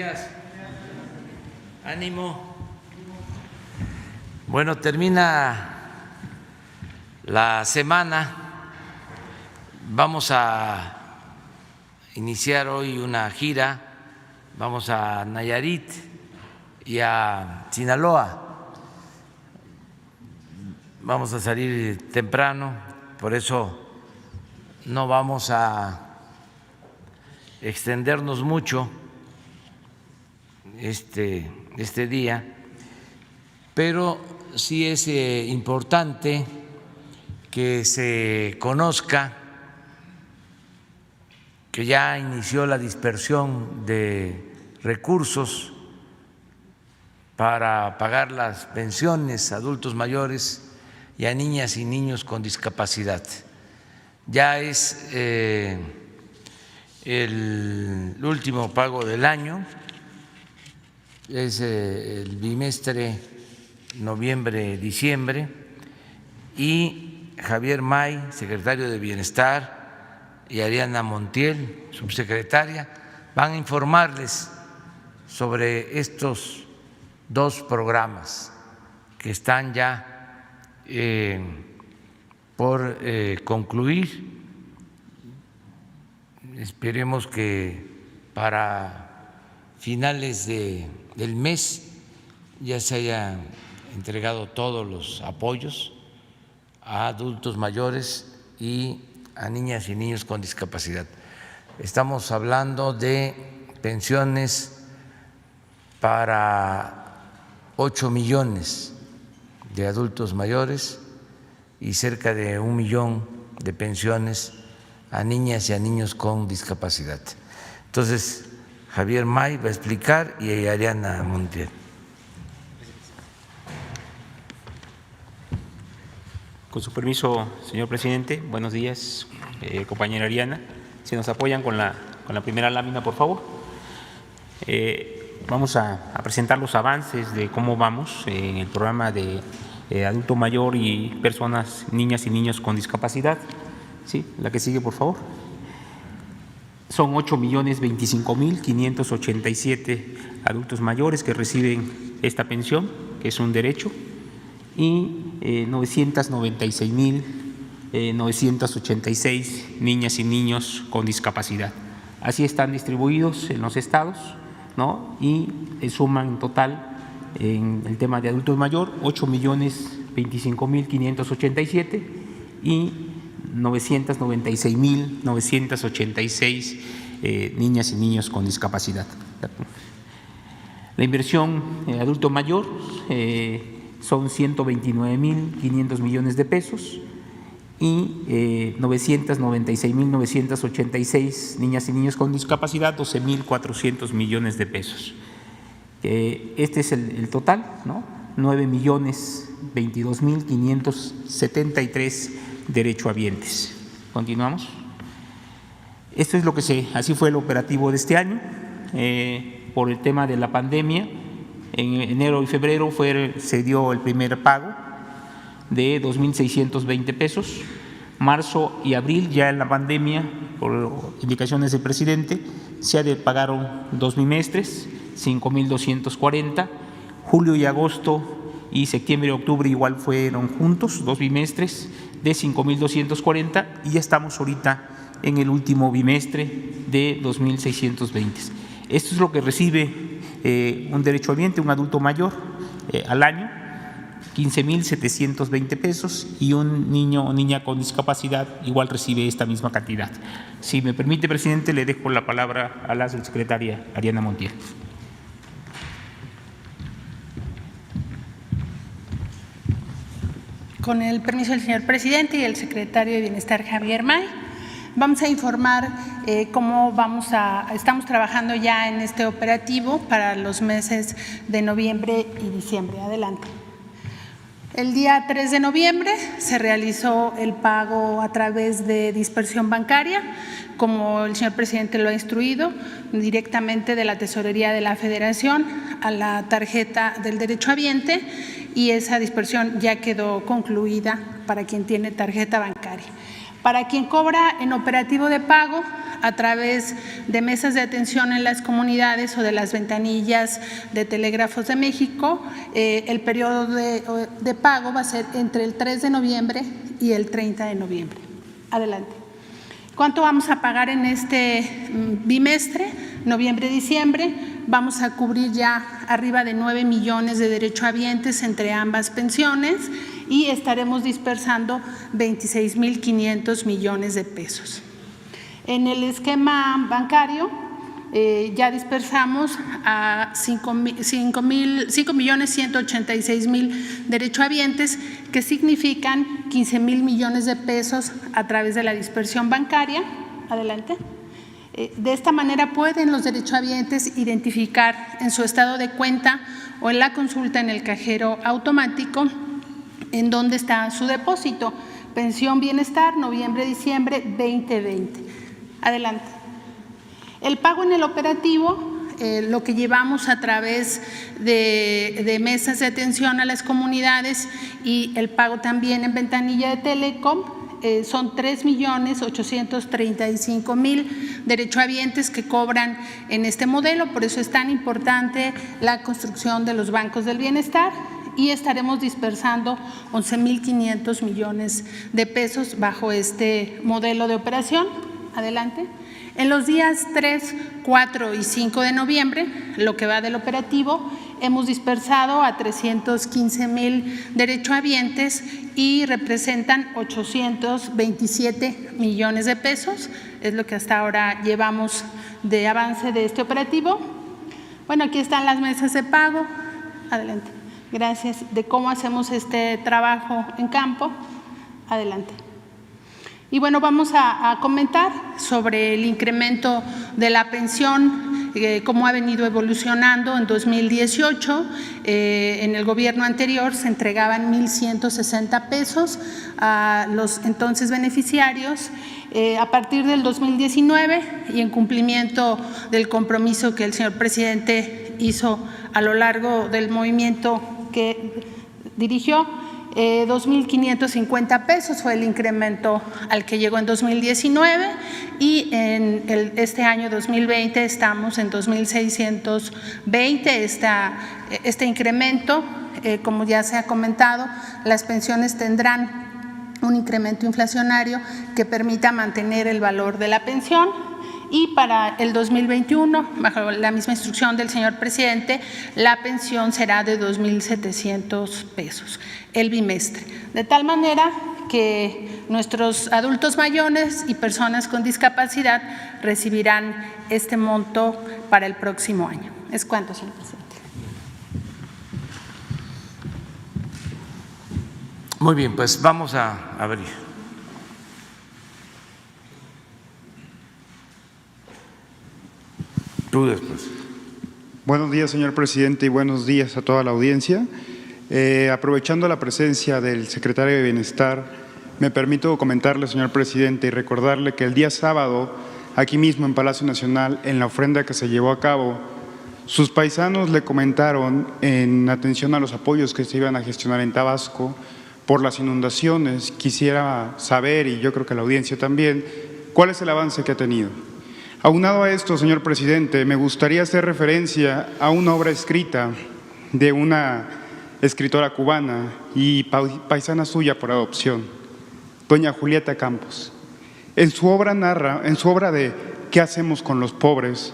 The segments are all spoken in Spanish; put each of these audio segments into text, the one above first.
días. Ánimo. Bueno, termina la semana. Vamos a iniciar hoy una gira. Vamos a Nayarit y a Sinaloa. Vamos a salir temprano, por eso no vamos a extendernos mucho este día, pero sí es importante que se conozca que ya inició la dispersión de recursos para pagar las pensiones a adultos mayores y a niñas y niños con discapacidad. Ya es el último pago del año, es el bimestre noviembre-diciembre, y Javier May, secretario de Bienestar, y Ariana Montiel, subsecretaria, van a informarles sobre estos dos programas que están ya por concluir. Esperemos que para finales del mes ya se hayan entregado todos los apoyos a adultos mayores y a niñas y niños con discapacidad. Estamos hablando de pensiones para 8 millones de adultos mayores y cerca de 1 millón de pensiones a niñas y a niños con discapacidad. Entonces, Javier May va a explicar y Ariana Montiel. Con su permiso, señor presidente, buenos días, compañera Ariana. Si nos apoyan con la primera lámina, por favor. Vamos a presentar los avances de cómo vamos en el programa de adulto mayor y personas, niñas y niños con discapacidad. Sí, la que sigue, por favor. Son 8.025.587 adultos mayores que reciben esta pensión, que es un derecho, y 996.986 niñas y niños con discapacidad. Así están distribuidos en los estados, ¿no? Y suman en total en el tema de adultos mayor 8.025.587 y 996.986 niñas y niños con discapacidad. La inversión en adulto mayor son 129.500 millones de pesos y 996.986 niñas y niños con discapacidad, 12.400 millones de pesos. Este es el total, ¿no? 9.022.573 derechohabientes. Continuamos. Esto es lo que así fue el operativo de este año. Por el tema de la pandemia, en enero y febrero se dio el primer pago de 2.620 pesos. Marzo y abril, ya en la pandemia, por indicaciones del presidente, se pagaron 2 bimestres, 5.240. Julio y agosto y septiembre y octubre igual fueron juntos, 2 bimestres de 5.240, y ya estamos ahorita en el último bimestre de 2.620. Esto es lo que recibe un derechohabiente, un adulto mayor al año, 15.720 pesos, y un niño o niña con discapacidad igual recibe esta misma cantidad. Si me permite, presidente, le dejo la palabra a la subsecretaria Ariana Montiel. Con el permiso del señor presidente y el secretario de Bienestar, Javier May, vamos a informar cómo estamos trabajando ya en este operativo para los meses de noviembre y diciembre. Adelante. El día 3 de noviembre se realizó el pago a través de dispersión bancaria, como el señor presidente lo ha instruido, directamente de la Tesorería de la Federación a la tarjeta del derechohabiente, y esa dispersión ya quedó concluida para quien tiene tarjeta bancaria. Para quien cobra en operativo de pago a través de mesas de atención en las comunidades o de las ventanillas de Telégrafos de México. El periodo de pago va a ser entre el 3 de noviembre y el 30 de noviembre. Adelante. ¿Cuánto vamos a pagar en este bimestre? Noviembre-diciembre. Vamos a cubrir ya arriba de 9 millones de derechohabientes entre ambas pensiones y estaremos dispersando 26.500 millones de pesos. En el esquema bancario ya dispersamos a 5.186.000 derechohabientes, que significan 15.000 millones de pesos a través de la dispersión bancaria. Adelante. De esta manera pueden los derechohabientes identificar en su estado de cuenta o en la consulta en el cajero automático en dónde está su depósito. Pensión Bienestar, noviembre-diciembre 2020. Adelante. El pago en el operativo, lo que llevamos a través de mesas de atención a las comunidades y el pago también en ventanilla de Telecom, son 3.835.000 derechohabientes que cobran en este modelo. Por eso es tan importante la construcción de los bancos del bienestar y estaremos dispersando 11.500 millones de pesos bajo este modelo de operación. Adelante. En los días 3, 4 y 5 de noviembre, lo que va del operativo, hemos dispersado a 315.000 derechohabientes y representan 827 millones de pesos. Es lo que hasta ahora llevamos de avance de este operativo. Bueno, aquí están las mesas de pago. Adelante. Gracias. De cómo hacemos este trabajo en campo. Adelante. Y bueno, vamos a comentar sobre el incremento de la pensión, cómo ha venido evolucionando. En 2018, en el gobierno anterior se entregaban 1.160 pesos a los entonces beneficiarios. A partir del 2019 y en cumplimiento del compromiso que el señor presidente hizo a lo largo del movimiento que dirigió, 2.550 pesos fue el incremento al que llegó en 2019 y en este año 2020 estamos en 2.620 este incremento. Como ya se ha comentado, las pensiones tendrán un incremento inflacionario que permita mantener el valor de la pensión. Y para el 2021, bajo la misma instrucción del señor presidente, la pensión será de 2.700 pesos el bimestre. De tal manera que nuestros adultos mayores y personas con discapacidad recibirán este monto para el próximo año. ¿Es cuánto, señor presidente? Muy bien, pues vamos a abrir. Tú después. Buenos días, señor presidente, y buenos días a toda la audiencia. Aprovechando la presencia del secretario de Bienestar, me permito comentarle, señor presidente, y recordarle que el día sábado, aquí mismo en Palacio Nacional, en la ofrenda que se llevó a cabo, sus paisanos le comentaron, en atención a los apoyos que se iban a gestionar en Tabasco por las inundaciones, quisiera saber, y yo creo que la audiencia también, cuál es el avance que ha tenido. Aunado a esto, señor presidente, me gustaría hacer referencia a una obra escrita de una escritora cubana y paisana suya por adopción, doña Julieta Campos. En su obra de ¿Qué hacemos con los pobres?,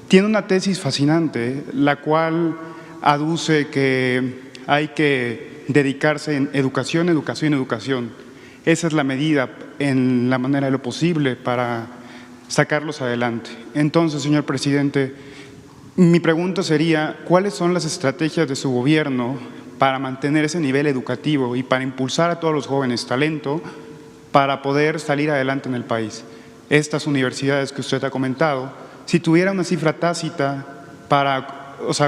tiene una tesis fascinante, la cual aduce que hay que dedicarse en educación, educación, educación. Esa es la medida en la manera de lo posible para sacarlos adelante. Entonces, señor presidente, mi pregunta sería, ¿cuáles son las estrategias de su gobierno para mantener ese nivel educativo y para impulsar a todos los jóvenes talento para poder salir adelante en el país? Estas universidades que usted ha comentado, si tuviera una cifra tácita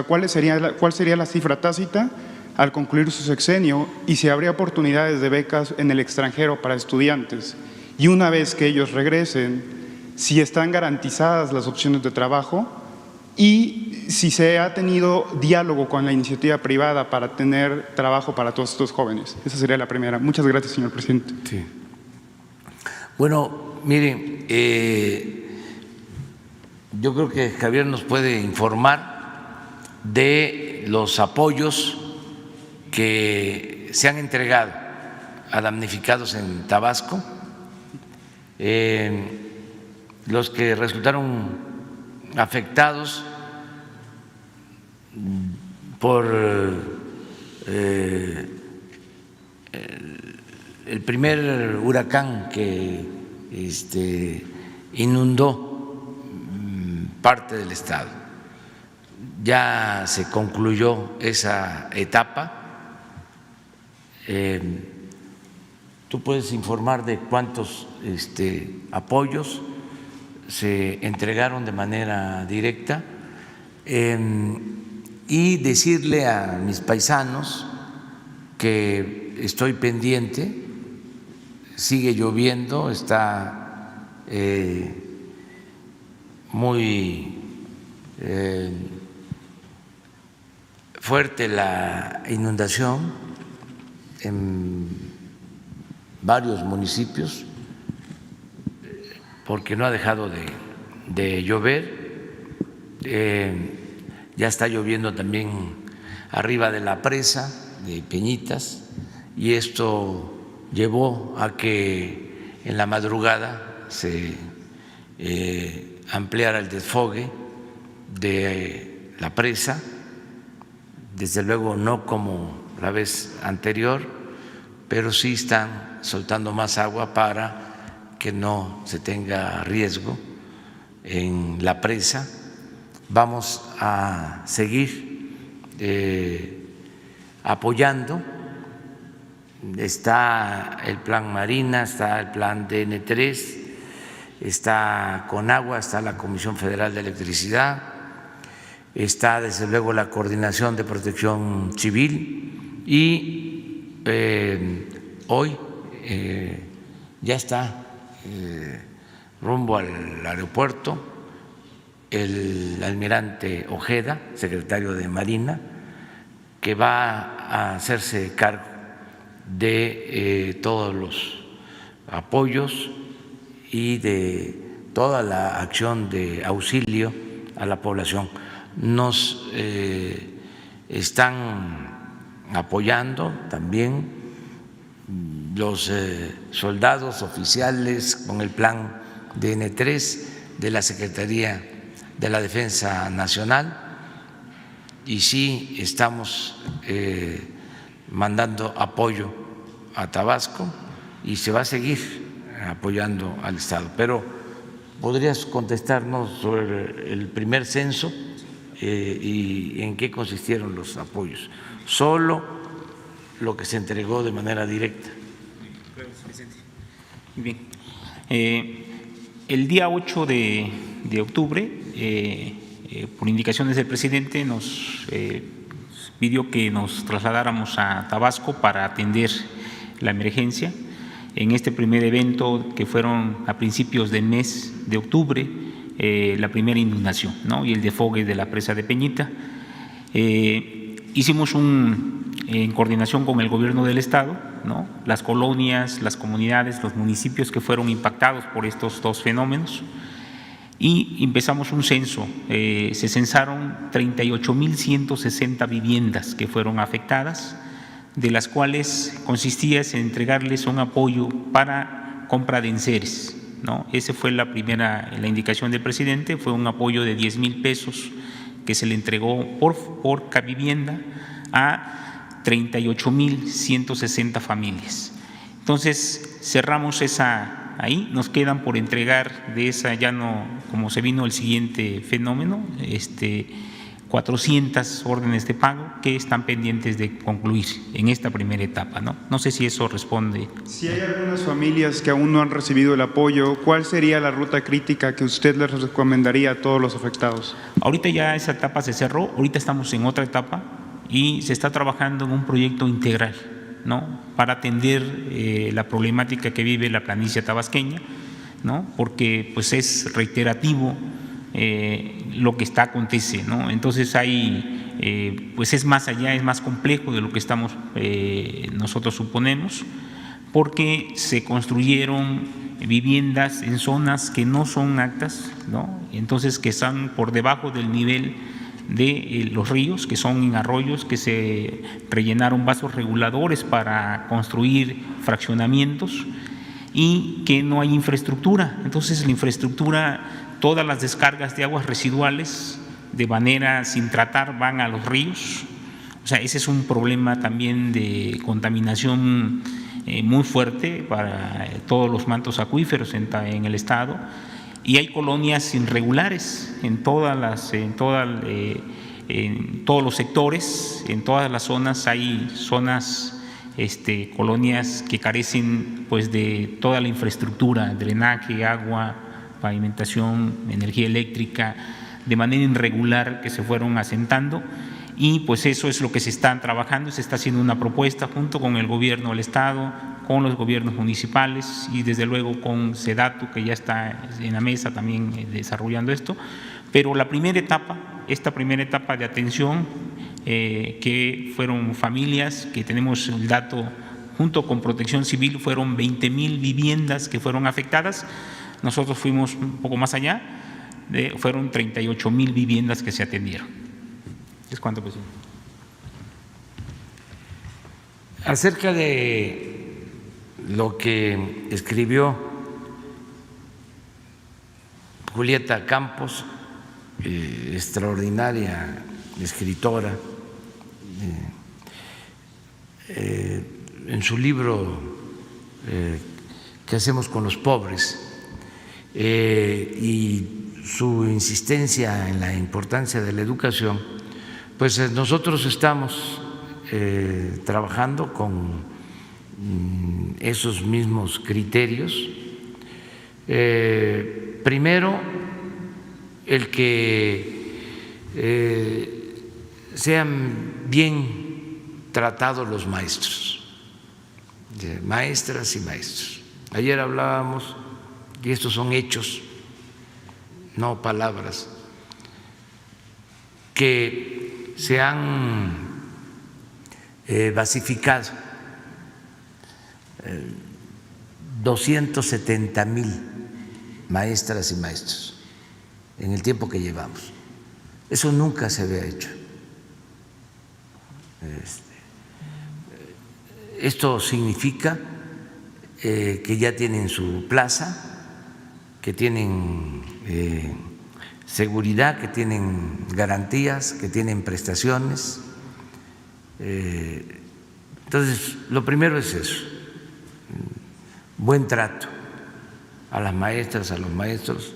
¿cuál sería la cifra tácita al concluir su sexenio y si habría oportunidades de becas en el extranjero para estudiantes? Y una vez que ellos regresen, si están garantizadas las opciones de trabajo y si se ha tenido diálogo con la iniciativa privada para tener trabajo para todos estos jóvenes. Esa sería la primera. Muchas gracias, señor presidente. Sí. Bueno, miren, yo creo que Javier nos puede informar de los apoyos que se han entregado a damnificados en Tabasco, los que resultaron afectados por el primer huracán que inundó parte del estado. Ya se concluyó esa etapa. Tú puedes informar de cuántos apoyos se entregaron de manera directa y decirle a mis paisanos que estoy pendiente. Sigue lloviendo, está muy fuerte la inundación en varios municipios porque no ha dejado de llover. Ya está lloviendo también arriba de la presa de Peñitas y esto llevó a que en la madrugada se ampliara el desfogue de la presa, desde luego no como la vez anterior, pero sí están soltando más agua para que no se tenga riesgo en la presa. Vamos a seguir apoyando. Está el plan Marina, está el plan DN3, está Conagua, está la Comisión Federal de Electricidad, está desde luego la Coordinación de Protección Civil y hoy ya está rumbo al aeropuerto el almirante Ojeda, secretario de Marina, que va a hacerse cargo de todos los apoyos y de toda la acción de auxilio a la población. Nos están apoyando también los soldados oficiales con el plan DN3 de la Secretaría de la Defensa Nacional y sí estamos mandando apoyo a Tabasco y se va a seguir apoyando al Estado. Pero ¿podrías contestarnos sobre el primer censo y en qué consistieron los apoyos? Solo lo que se entregó de manera directa. Bien. El día 8 de octubre, por indicaciones del presidente, nos pidió que nos trasladáramos a Tabasco para atender la emergencia. En este primer evento, que fueron a principios del mes de octubre, la primera inundación, ¿no? Y el desfogue de la presa de Peñita. Hicimos en coordinación con el gobierno del estado, ¿no? Las colonias, las comunidades, los municipios que fueron impactados por estos dos fenómenos y empezamos un censo. Se censaron 38.160 viviendas que fueron afectadas, de las cuales consistía en entregarles un apoyo para compra de enseres, ¿no? Esa fue la indicación del presidente, fue un apoyo de 10,000 pesos que se le entregó por vivienda a 38.160 familias. Entonces cerramos esa ahí, nos quedan por entregar de esa, ya no, como se vino el siguiente fenómeno, 400 órdenes de pago que están pendientes de concluir en esta primera etapa, ¿no? No sé si eso responde. Si hay algunas familias que aún no han recibido el apoyo, ¿cuál sería la ruta crítica que usted les recomendaría a todos los afectados? Ahorita ya esa etapa se cerró, ahorita estamos en otra etapa y se está trabajando en un proyecto integral, ¿no? Para atender la problemática que vive la planicie tabasqueña, ¿no? Porque pues es reiterativo lo que acontece, ¿no? Entonces hay, pues es más allá, es más complejo de lo que nosotros suponemos, porque se construyeron viviendas en zonas que no son aptas, ¿no? Entonces que están por debajo del nivel de los ríos, que son en arroyos que se rellenaron vasos reguladores para construir fraccionamientos y que no hay infraestructura. Entonces la infraestructura, todas las descargas de aguas residuales de manera sin tratar van a los ríos. O sea, ese es un problema también de contaminación muy fuerte para todos los mantos acuíferos en el estado. Y hay colonias irregulares en todos los sectores, en todas las zonas hay zonas, colonias que carecen pues de toda la infraestructura, drenaje, agua, pavimentación, energía eléctrica, de manera irregular que se fueron asentando. Y pues eso es lo que se está trabajando, se está haciendo una propuesta junto con el gobierno del estado, con los gobiernos municipales y desde luego con SEDATU, que ya está en la mesa también desarrollando esto. Pero esta primera etapa de atención, que fueron familias, que tenemos el dato junto con Protección Civil, fueron 20,000 viviendas que fueron afectadas. Nosotros fuimos un poco más allá, fueron 38,000 viviendas que se atendieron. ¿Es cuánto, presidente? Acerca de lo que escribió Julieta Campos, extraordinaria escritora, en su libro ¿Qué hacemos con los pobres? Y su insistencia en la importancia de la educación, pues nosotros estamos trabajando con esos mismos criterios. Primero, el que sean bien tratados los maestros, maestras y maestros. Ayer hablábamos, y estos son hechos, no palabras, que se han basificado 270,000 maestras y maestros en el tiempo que llevamos. Eso nunca se había hecho. Esto significa que ya tienen su plaza, que tienen seguridad, que tienen garantías, que tienen prestaciones. Entonces, lo primero es eso, buen trato a las maestras, a los maestros,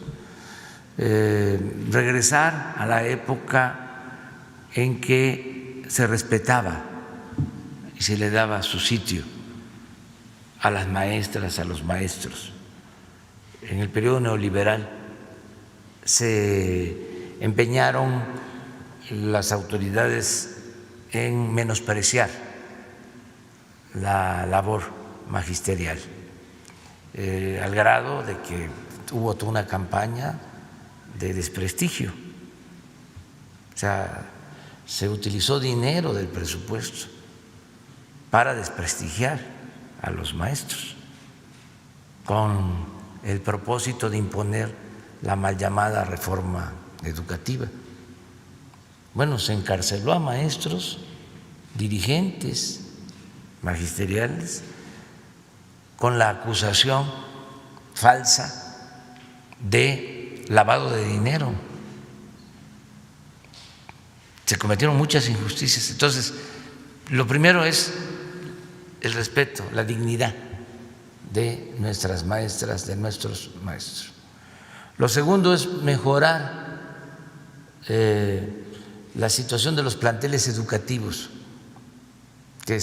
regresar a la época en que se respetaba y se le daba su sitio a las maestras, a los maestros. En el periodo neoliberal se empeñaron las autoridades en menospreciar la labor magisterial, al grado de que hubo toda una campaña de desprestigio. O sea, se utilizó dinero del presupuesto para desprestigiar a los maestros con el propósito de imponer la mal llamada reforma educativa. Bueno, se encarceló a maestros, dirigentes magisteriales, con la acusación falsa de lavado de dinero. Se cometieron muchas injusticias. Entonces, lo primero es el respeto, la dignidad de nuestras maestras, de nuestros maestros. Lo segundo es mejorar la situación de los planteles educativos que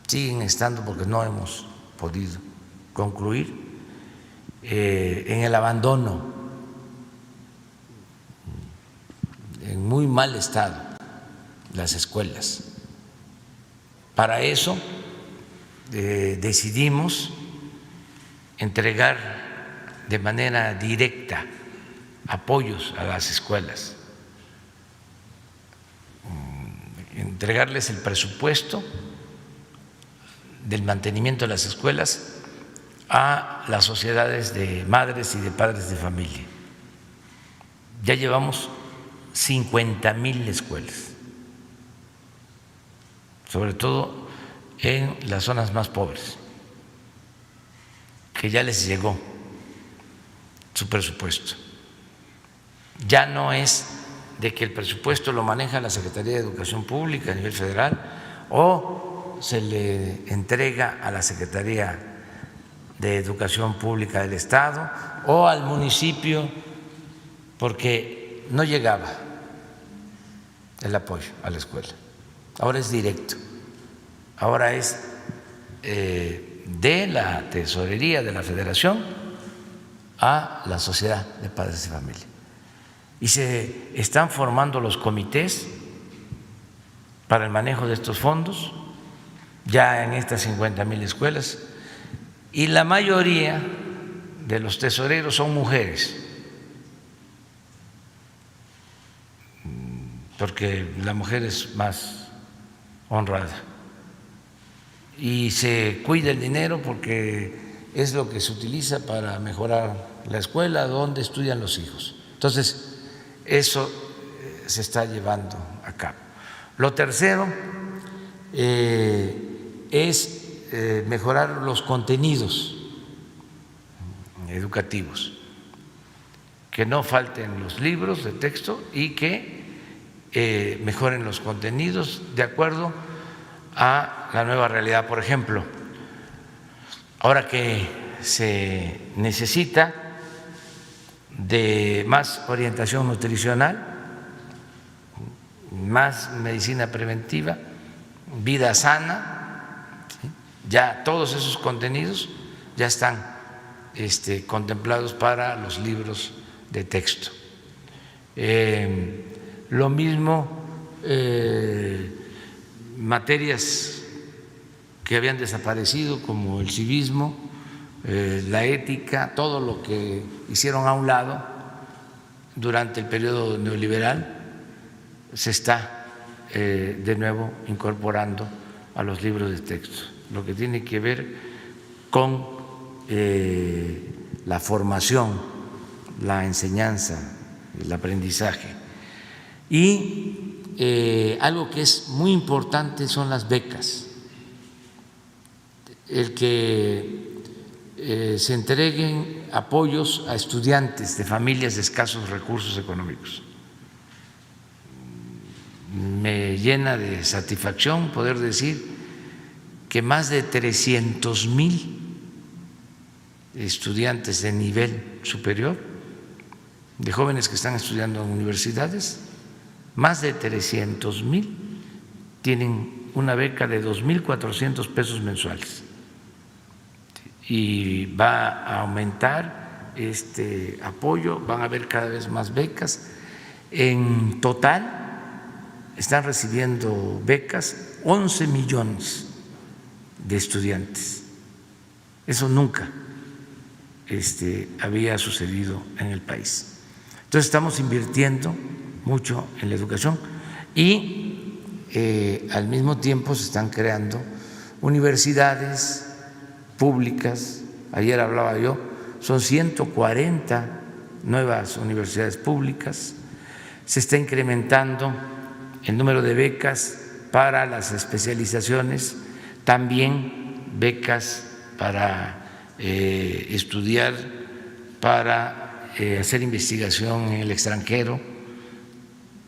siguen estando, porque no hemos podido concluir, en el abandono, en muy mal estado las escuelas. Para eso decidimos entregar de manera directa apoyos a las escuelas, entregarles el presupuesto del mantenimiento de las escuelas a las sociedades de madres y de padres de familia. Ya llevamos 50,000 escuelas, sobre todo en las zonas más pobres, que ya les llegó su presupuesto. Ya no es de que el presupuesto lo maneja la Secretaría de Educación Pública a nivel federal o se le entrega a la Secretaría de Educación Pública del Estado o al municipio, porque no llegaba el apoyo a la escuela. Ahora es directo, ahora es de la tesorería de la Federación a la Sociedad de Padres de Familia. Y se están formando los comités para el manejo de estos fondos ya en estas 50,000 escuelas, y la mayoría de los tesoreros son mujeres, porque la mujer es más honrada y se cuida el dinero porque es lo que se utiliza para mejorar la escuela donde estudian los hijos. Entonces, eso se está llevando a cabo. Lo tercero es mejorar los contenidos educativos, que no falten los libros de texto y que mejoren los contenidos de acuerdo a la nueva realidad. Por ejemplo, ahora que se necesita de más orientación nutricional, más medicina preventiva, vida sana, ¿sí? Ya todos esos contenidos ya están contemplados para los libros de texto. Lo mismo materias que habían desaparecido como el civismo, la ética, todo lo que hicieron a un lado durante el periodo neoliberal se está de nuevo incorporando a los libros de texto, lo que tiene que ver con la formación, la enseñanza, el aprendizaje. Y algo que es muy importante son las becas, el que se entreguen apoyos a estudiantes de familias de escasos recursos económicos. Me llena de satisfacción poder decir que más de 300,000 estudiantes de nivel superior, de jóvenes que están estudiando en universidades, más de 300,000 tienen una beca de 2,400 pesos mensuales. Y va a aumentar este apoyo, van a haber cada vez más becas. En total están recibiendo becas 11 millones de estudiantes. Eso nunca había sucedido en el país. Entonces estamos invirtiendo mucho en la educación y al mismo tiempo se están creando universidades públicas. Ayer hablaba yo, son 140 nuevas universidades públicas. Se está incrementando el número de becas para las especializaciones, también becas para estudiar, para hacer investigación en el extranjero,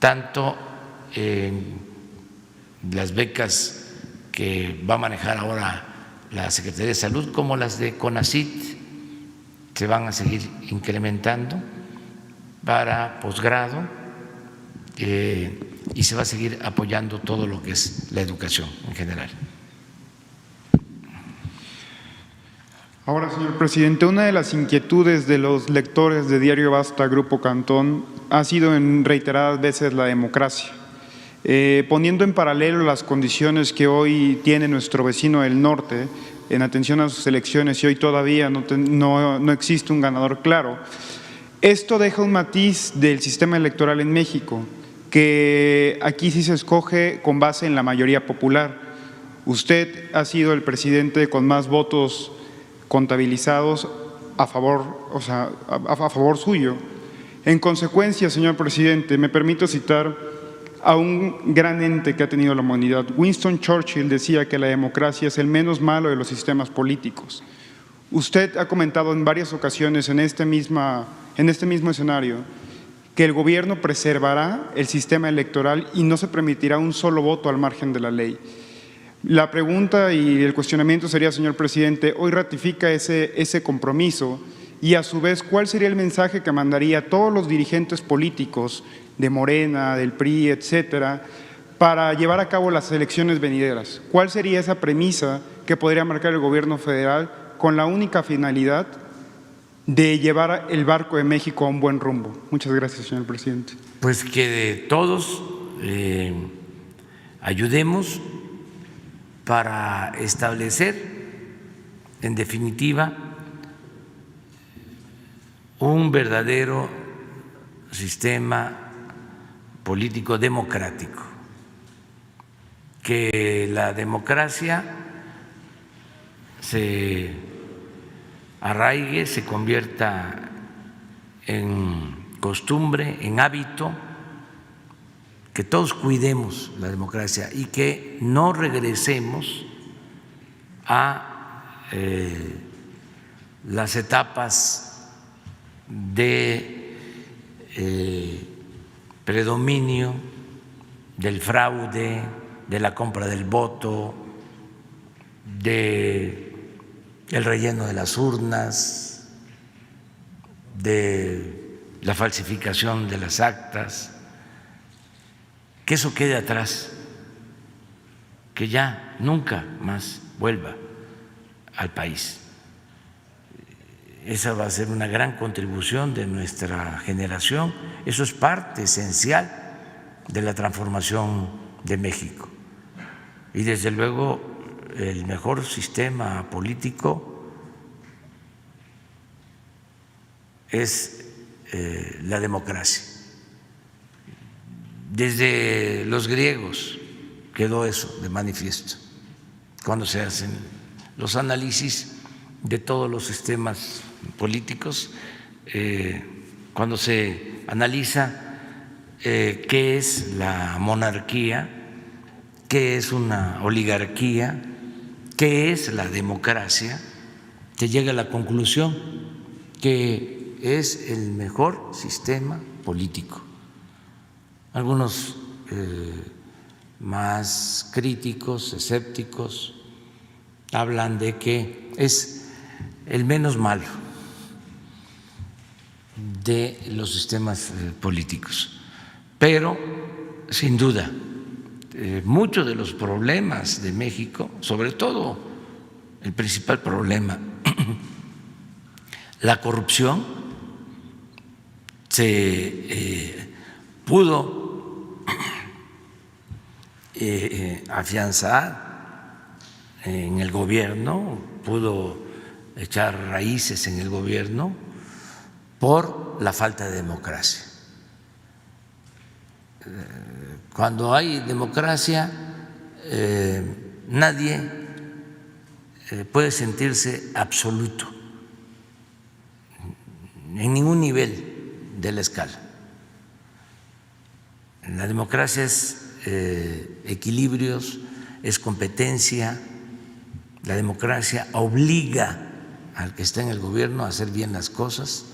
tanto las becas que va a manejar ahora la Secretaría de Salud como las de CONACYT se van a seguir incrementando para posgrado y se va a seguir apoyando todo lo que es la educación en general. Ahora, señor presidente, una de las inquietudes de los lectores de Diario Basta, Grupo Cantón, ha sido en reiteradas veces la democracia. Poniendo en paralelo las condiciones que hoy tiene nuestro vecino del norte en atención a sus elecciones y hoy todavía no existe un ganador claro, esto deja un matiz del sistema electoral en México, que aquí sí se escoge con base en la mayoría popular. Usted ha sido el presidente con más votos contabilizados a favor, a favor suyo. En consecuencia, señor presidente, me permito citar a un gran ente que ha tenido la humanidad. Winston Churchill decía que la democracia es el menos malo de los sistemas políticos. Usted ha comentado en varias ocasiones en este mismo escenario que el gobierno preservará el sistema electoral y no se permitirá un solo voto al margen de la ley. La pregunta y el cuestionamiento sería, señor presidente, hoy ratifica ese compromiso y a su vez, ¿cuál sería el mensaje que mandaría a todos los dirigentes políticos de Morena, del PRI, etcétera, para llevar a cabo las elecciones venideras? ¿Cuál sería esa premisa que podría marcar el gobierno federal con la única finalidad de llevar el barco de México a un buen rumbo? Muchas gracias, señor presidente. Pues que todos ayudemos para establecer, en definitiva, un verdadero sistema político democrático, que la democracia se arraigue, se convierta en costumbre, en hábito, que todos cuidemos la democracia y que no regresemos a las etapas de predominio del fraude, de la compra del voto, de el relleno de las urnas, de la falsificación de las actas, que eso quede atrás, que ya nunca más vuelva al país. Esa va a ser una gran contribución de nuestra generación, eso es parte esencial de la transformación de México. Y desde luego el mejor sistema político es la democracia. Desde los griegos quedó eso de manifiesto, cuando se hacen los análisis de todos los sistemas políticos, cuando se analiza qué es la monarquía, qué es una oligarquía, qué es la democracia, se llega a la conclusión que es el mejor sistema político. Algunos más críticos, escépticos, hablan de que es el menos malo de los sistemas políticos, pero sin duda muchos de los problemas de México, sobre todo el principal problema, la corrupción, se pudo afianzar en el gobierno, pudo echar raíces en el gobierno por la falta de democracia. Cuando hay democracia, nadie puede sentirse absoluto en ningún nivel de la escala. La democracia es equilibrios, es competencia. La democracia obliga al que está en el gobierno a hacer bien las cosas,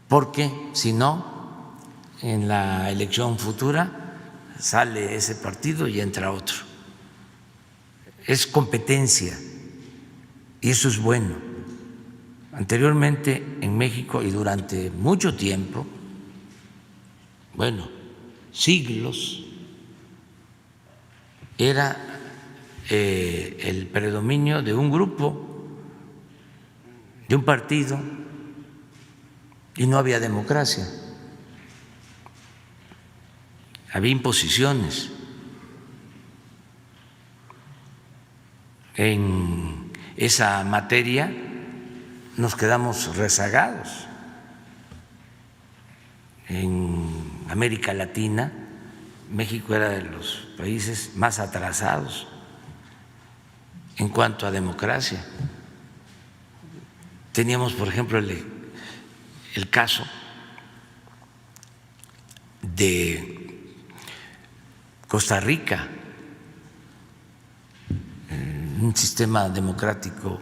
porque si no, en la elección futura sale ese partido y entra otro. Es competencia y eso es bueno. Anteriormente en México y durante mucho tiempo, bueno, siglos, era el predominio de un grupo, de un partido, y no había democracia. Había imposiciones. En esa materia nos quedamos rezagados. En América Latina, México era de los países más atrasados en cuanto a democracia. Teníamos, por ejemplo, el caso de Costa Rica, un sistema democrático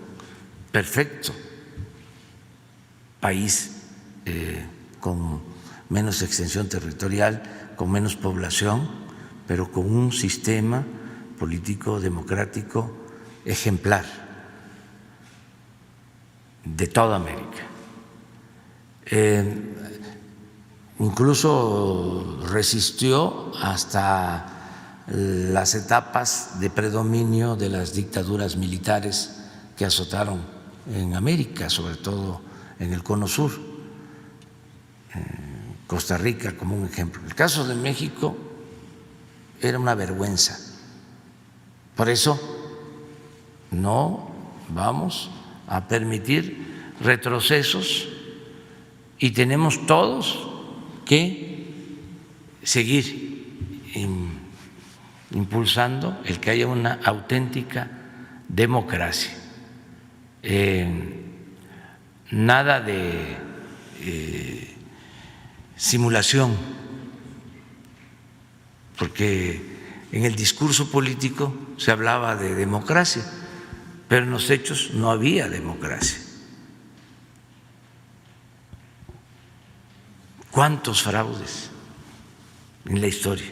perfecto, país con menos extensión territorial, con menos población, pero con un sistema político democrático ejemplar de toda América. Incluso resistió hasta las etapas de predominio de las dictaduras militares que azotaron en América, sobre todo en el Cono Sur, Costa Rica como un ejemplo. El caso de México era una vergüenza. Por eso no vamos a permitir retrocesos y tenemos todos que seguir impulsando el que haya una auténtica democracia. Nada de simulación, porque en el discurso político se hablaba de democracia, pero en los hechos no había democracia. ¿Cuántos fraudes en la historia?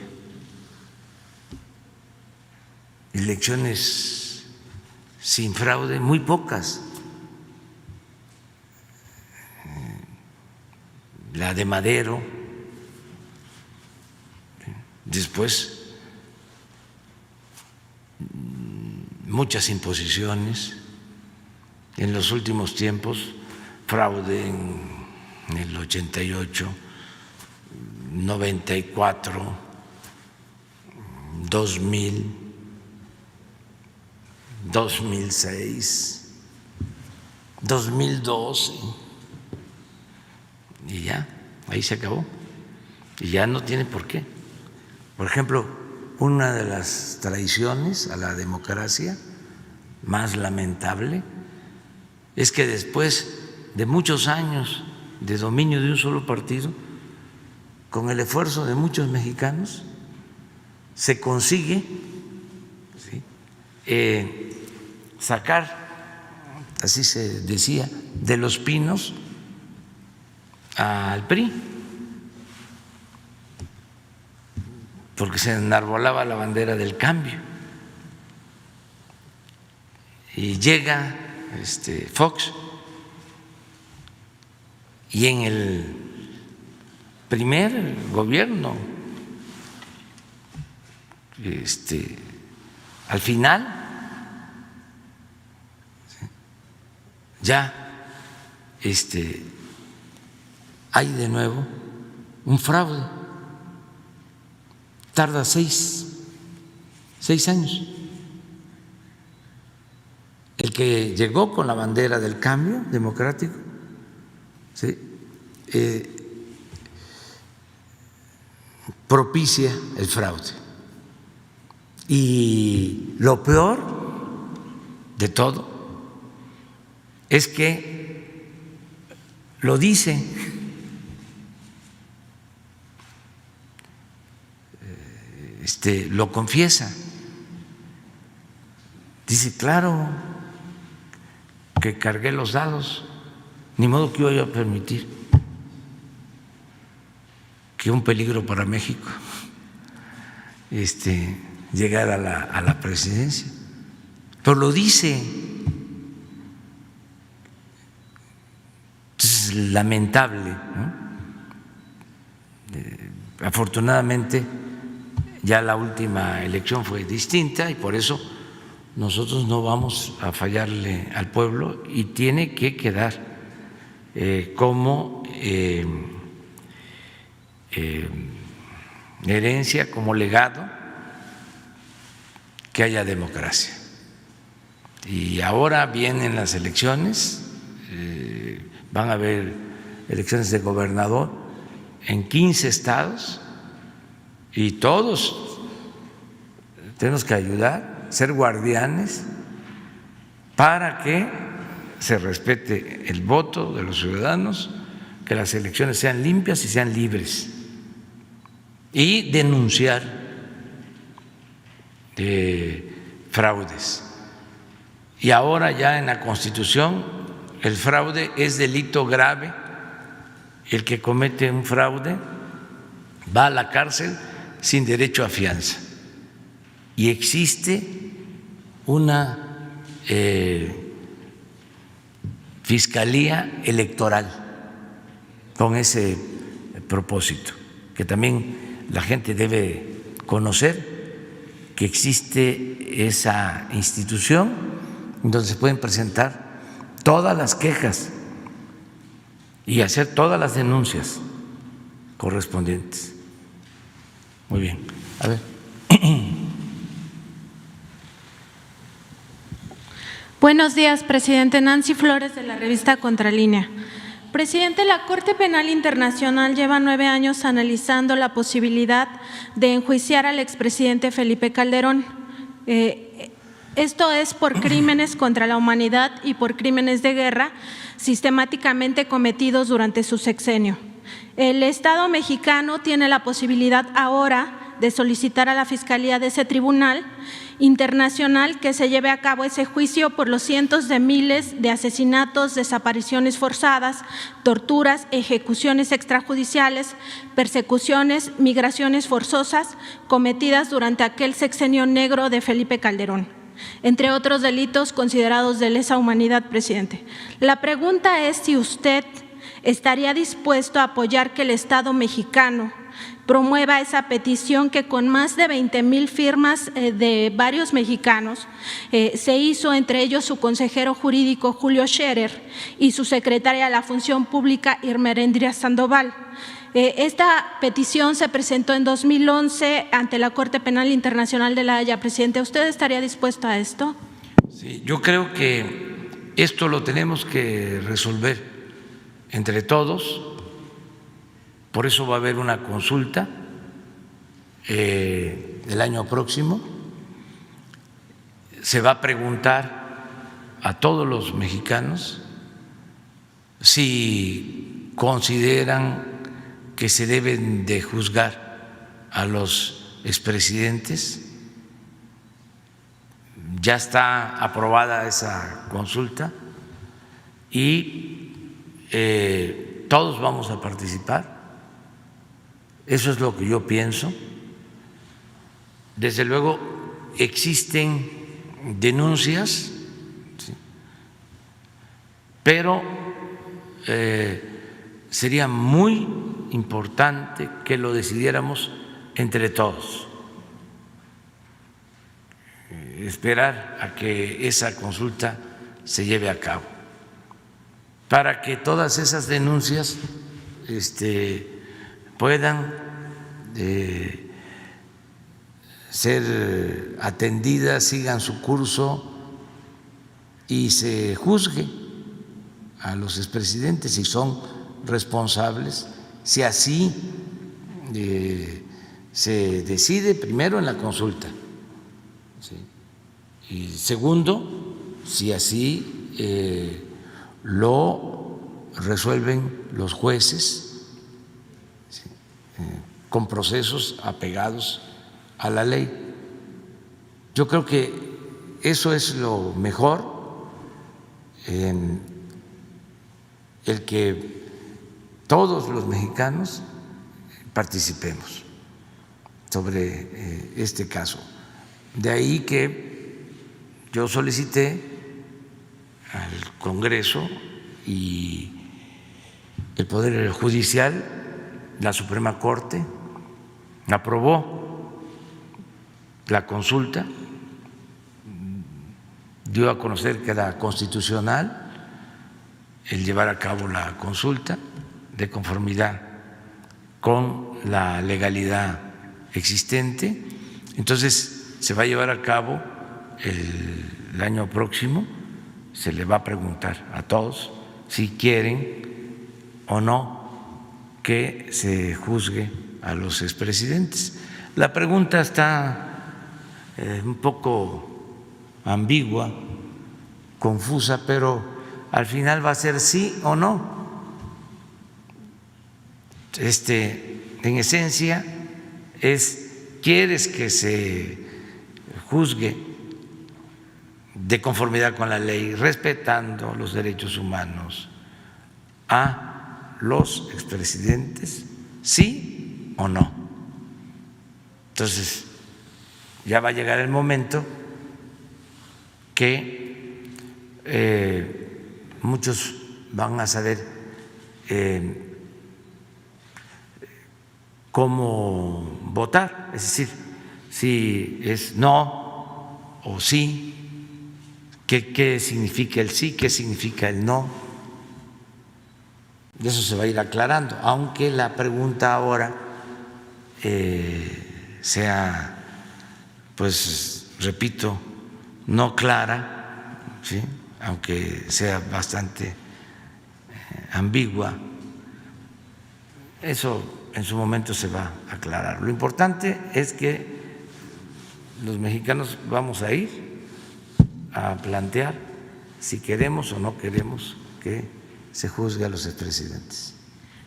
Elecciones sin fraude, muy pocas. La de Madero, después muchas imposiciones, en los últimos tiempos fraude en el 88, 94, 2000, 2006, 2012, y ya, ahí se acabó, y ya no tiene por qué. Por ejemplo, una de las traiciones a la democracia más lamentable es que después de muchos años de dominio de un solo partido, con el esfuerzo de muchos mexicanos, se consigue sacar, así se decía, de los pinos al PRI, porque se enarbolaba la bandera del cambio. Y llega Fox, y en el primer gobierno, al final, ya hay de nuevo un fraude. Tarda 6 años. El que llegó con la bandera del cambio democrático, ¿sí?, propicia el fraude. Y lo peor de todo es que lo dice lo confiesa. Dice, claro que cargué los dados, ni modo que yo iba a permitir que un peligro para México llegara a la presidencia. Pero lo dice. Es lamentable, ¿no? Afortunadamente ya la última elección fue distinta y por eso nosotros no vamos a fallarle al pueblo y tiene que quedar como herencia, como legado, que haya democracia. Y ahora vienen las elecciones, van a haber elecciones de gobernador en 15 estados y todos tenemos que ayudar, ser guardianes para que se respete el voto de los ciudadanos, que las elecciones sean limpias y sean libres, y denunciar fraudes. Y ahora ya en la Constitución el fraude es delito grave. El que comete un fraude va a la cárcel sin derecho a fianza. Y existe una fiscalía electoral con ese propósito, que también la gente debe conocer que existe esa institución donde se pueden presentar todas las quejas y hacer todas las denuncias correspondientes. Muy bien. A ver. Buenos días, presidente. Nancy Flores, de la revista Contralínea. Presidente, la Corte Penal Internacional lleva 9 años analizando la posibilidad de enjuiciar al expresidente Felipe Calderón. Esto es por crímenes contra la humanidad y por crímenes de guerra sistemáticamente cometidos durante su sexenio. El Estado mexicano tiene la posibilidad ahora de solicitar a la Fiscalía de ese tribunal internacional que se lleve a cabo ese juicio por los cientos de miles de asesinatos, desapariciones forzadas, torturas, ejecuciones extrajudiciales, persecuciones, migraciones forzosas cometidas durante aquel sexenio negro de Felipe Calderón, entre otros delitos considerados de lesa humanidad, presidente. La pregunta es si usted estaría dispuesto a apoyar que el Estado mexicano promueva esa petición que con más de 20,000 firmas de varios mexicanos se hizo, entre ellos su consejero jurídico Julio Scherer y su secretaria de la Función Pública Irma Erendira Sandoval. Esta petición se presentó en 2011 ante la Corte Penal Internacional de La Haya. Presidente, ¿usted estaría dispuesto a esto? Sí, yo creo que esto lo tenemos que resolver entre todos. Por eso va a haber una consulta el año próximo. Se va a preguntar a todos los mexicanos si consideran que se deben de juzgar a los expresidentes. Ya está aprobada esa consulta y todos vamos a participar. Eso es lo que yo pienso. Desde luego existen denuncias, ¿sí?, pero sería muy importante que lo decidiéramos entre todos. Esperar a que esa consulta se lleve a cabo para que todas esas denuncias puedan ser atendidas, sigan su curso y se juzgue a los expresidentes si son responsables, si así se decide primero en la consulta, ¿sí?, y segundo, si así lo resuelven los jueces, ¿sí?, con procesos apegados a la ley. Yo creo que eso es lo mejor, en el que todos los mexicanos participemos sobre este caso. De ahí que yo solicité al Congreso y el Poder Judicial, la Suprema Corte aprobó la consulta, dio a conocer que era constitucional el llevar a cabo la consulta de conformidad con la legalidad existente. Entonces se va a llevar a cabo el año próximo, se le va a preguntar a todos si quieren o no que se juzgue a los expresidentes. La pregunta está un poco ambigua, confusa, pero al final va a ser sí o no. En esencia es, ¿quieres que se juzgue de conformidad con la ley, respetando los derechos humanos a los expresidentes, sí o no? Entonces, ya va a llegar el momento que muchos van a saber cómo votar, es decir, si es no o sí, qué significa el sí, qué significa el no. Y eso se va a ir aclarando, aunque la pregunta ahora sea, pues repito, no clara, ¿sí?, aunque sea bastante ambigua. Eso en su momento se va a aclarar. Lo importante es que los mexicanos vamos a ir a plantear si queremos o no queremos que se juzgue a los expresidentes.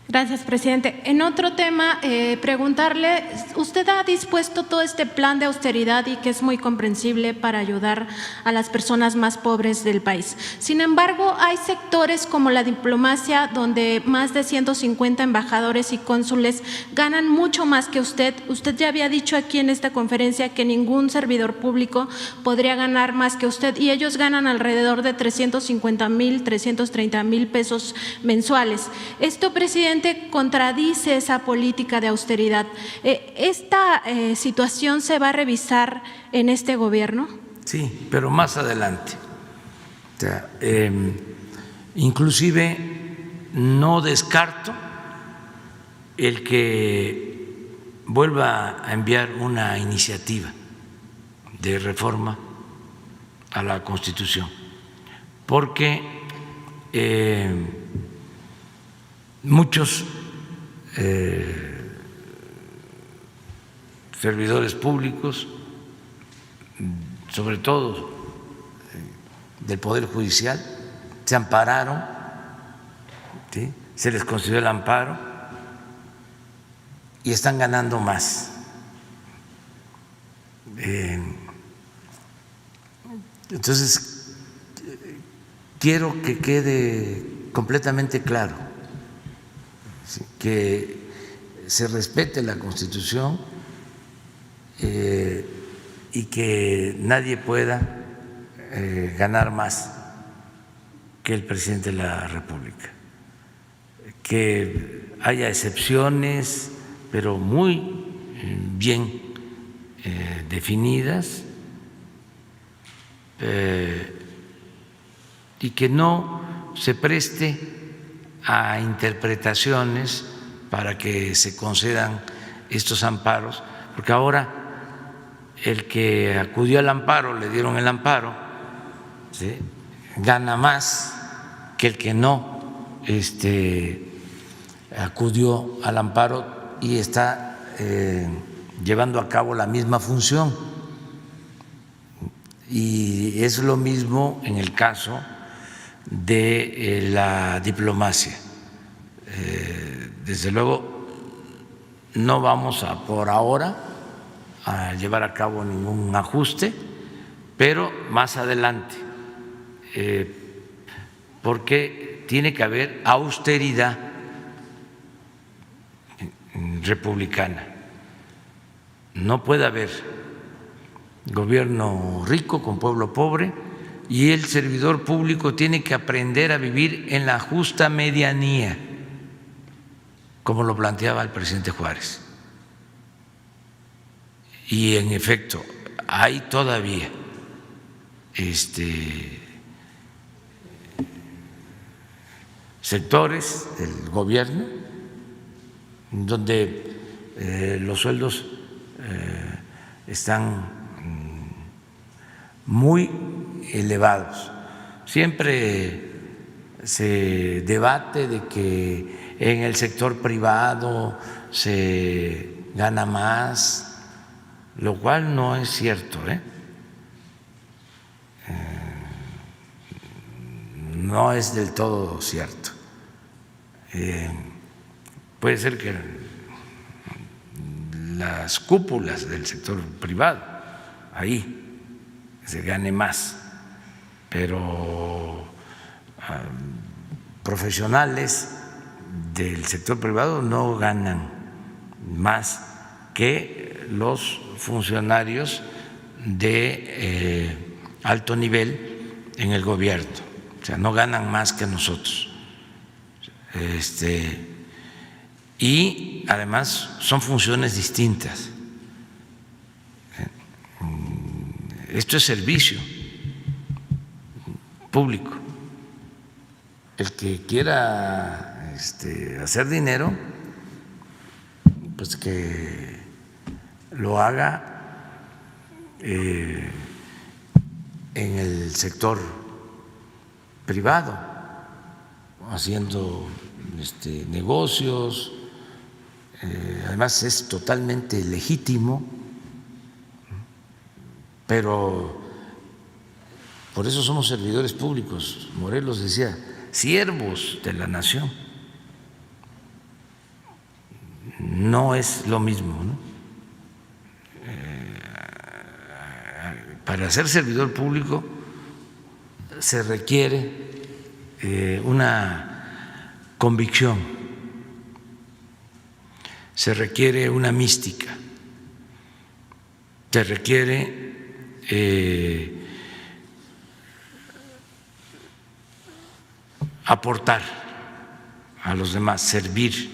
Gracias, presidente. En otro tema, preguntarle, usted ha dispuesto todo este plan de austeridad y que es muy comprensible para ayudar a las personas más pobres del país. Sin embargo, hay sectores como la diplomacia donde más de 150 embajadores y cónsules ganan mucho más que usted. Usted ya había dicho aquí en esta conferencia que ningún servidor público podría ganar más que usted y ellos ganan alrededor de 350,000, 330,000 pesos mensuales. Esto, presidente, contradice esa política de austeridad. ¿Esta situación se va a revisar en este gobierno? Sí, pero más adelante. O sea, inclusive no descarto el que vuelva a enviar una iniciativa de reforma a la Constitución, porque muchos servidores públicos, sobre todo del Poder Judicial, se ampararon, ¿sí?, se les concedió el amparo y están ganando más. Entonces, quiero que quede completamente claro que se respete la Constitución y que nadie pueda ganar más que el presidente de la República, que haya excepciones, pero muy bien definidas, y que no se preste a interpretaciones para que se concedan estos amparos, porque ahora el que acudió al amparo, le dieron el amparo, ¿sí?, gana más que el que no acudió al amparo y está llevando a cabo la misma función. Y es lo mismo en el caso de la diplomacia. Desde luego no vamos a por ahora a llevar a cabo ningún ajuste, pero más adelante, porque tiene que haber austeridad republicana. No puede haber gobierno rico con pueblo pobre, y el servidor público tiene que aprender a vivir en la justa medianía, como lo planteaba el presidente Juárez. Y en efecto, hay todavía sectores del gobierno donde los sueldos están muy elevados. Siempre se debate de que en el sector privado se gana más, lo cual no es cierto, no es del todo cierto. Puede ser que las cúpulas del sector privado, ahí se gane más, pero profesionales del sector privado no ganan más que los funcionarios de alto nivel en el gobierno, o sea, no ganan más que nosotros. Y además son funciones distintas. Esto es servicio público. El que quiera hacer dinero, pues que lo haga en el sector privado, haciendo negocios. Además es totalmente legítimo, pero por eso somos servidores públicos. Morelos decía, siervos de la nación. No es lo mismo, ¿no? Para ser servidor público se requiere una convicción, se requiere una mística, se requiere aportar a los demás, servir.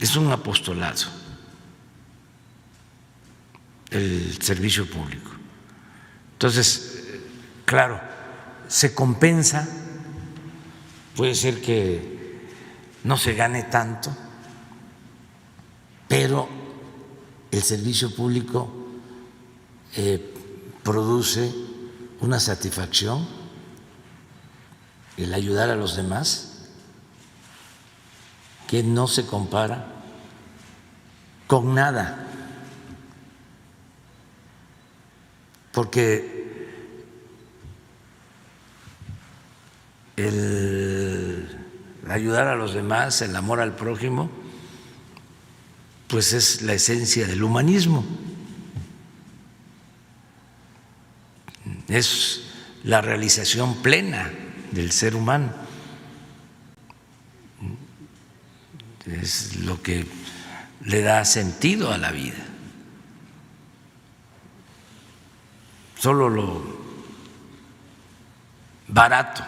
Es un apostolado el servicio público. Entonces, claro, se compensa, puede ser que no se gane tanto, pero el servicio público produce una satisfacción, el ayudar a los demás, que no se compara con nada, porque el ayudar a los demás, el amor al prójimo, pues es la esencia del humanismo, es la realización plena del ser humano, es lo que le da sentido a la vida. Solo lo barato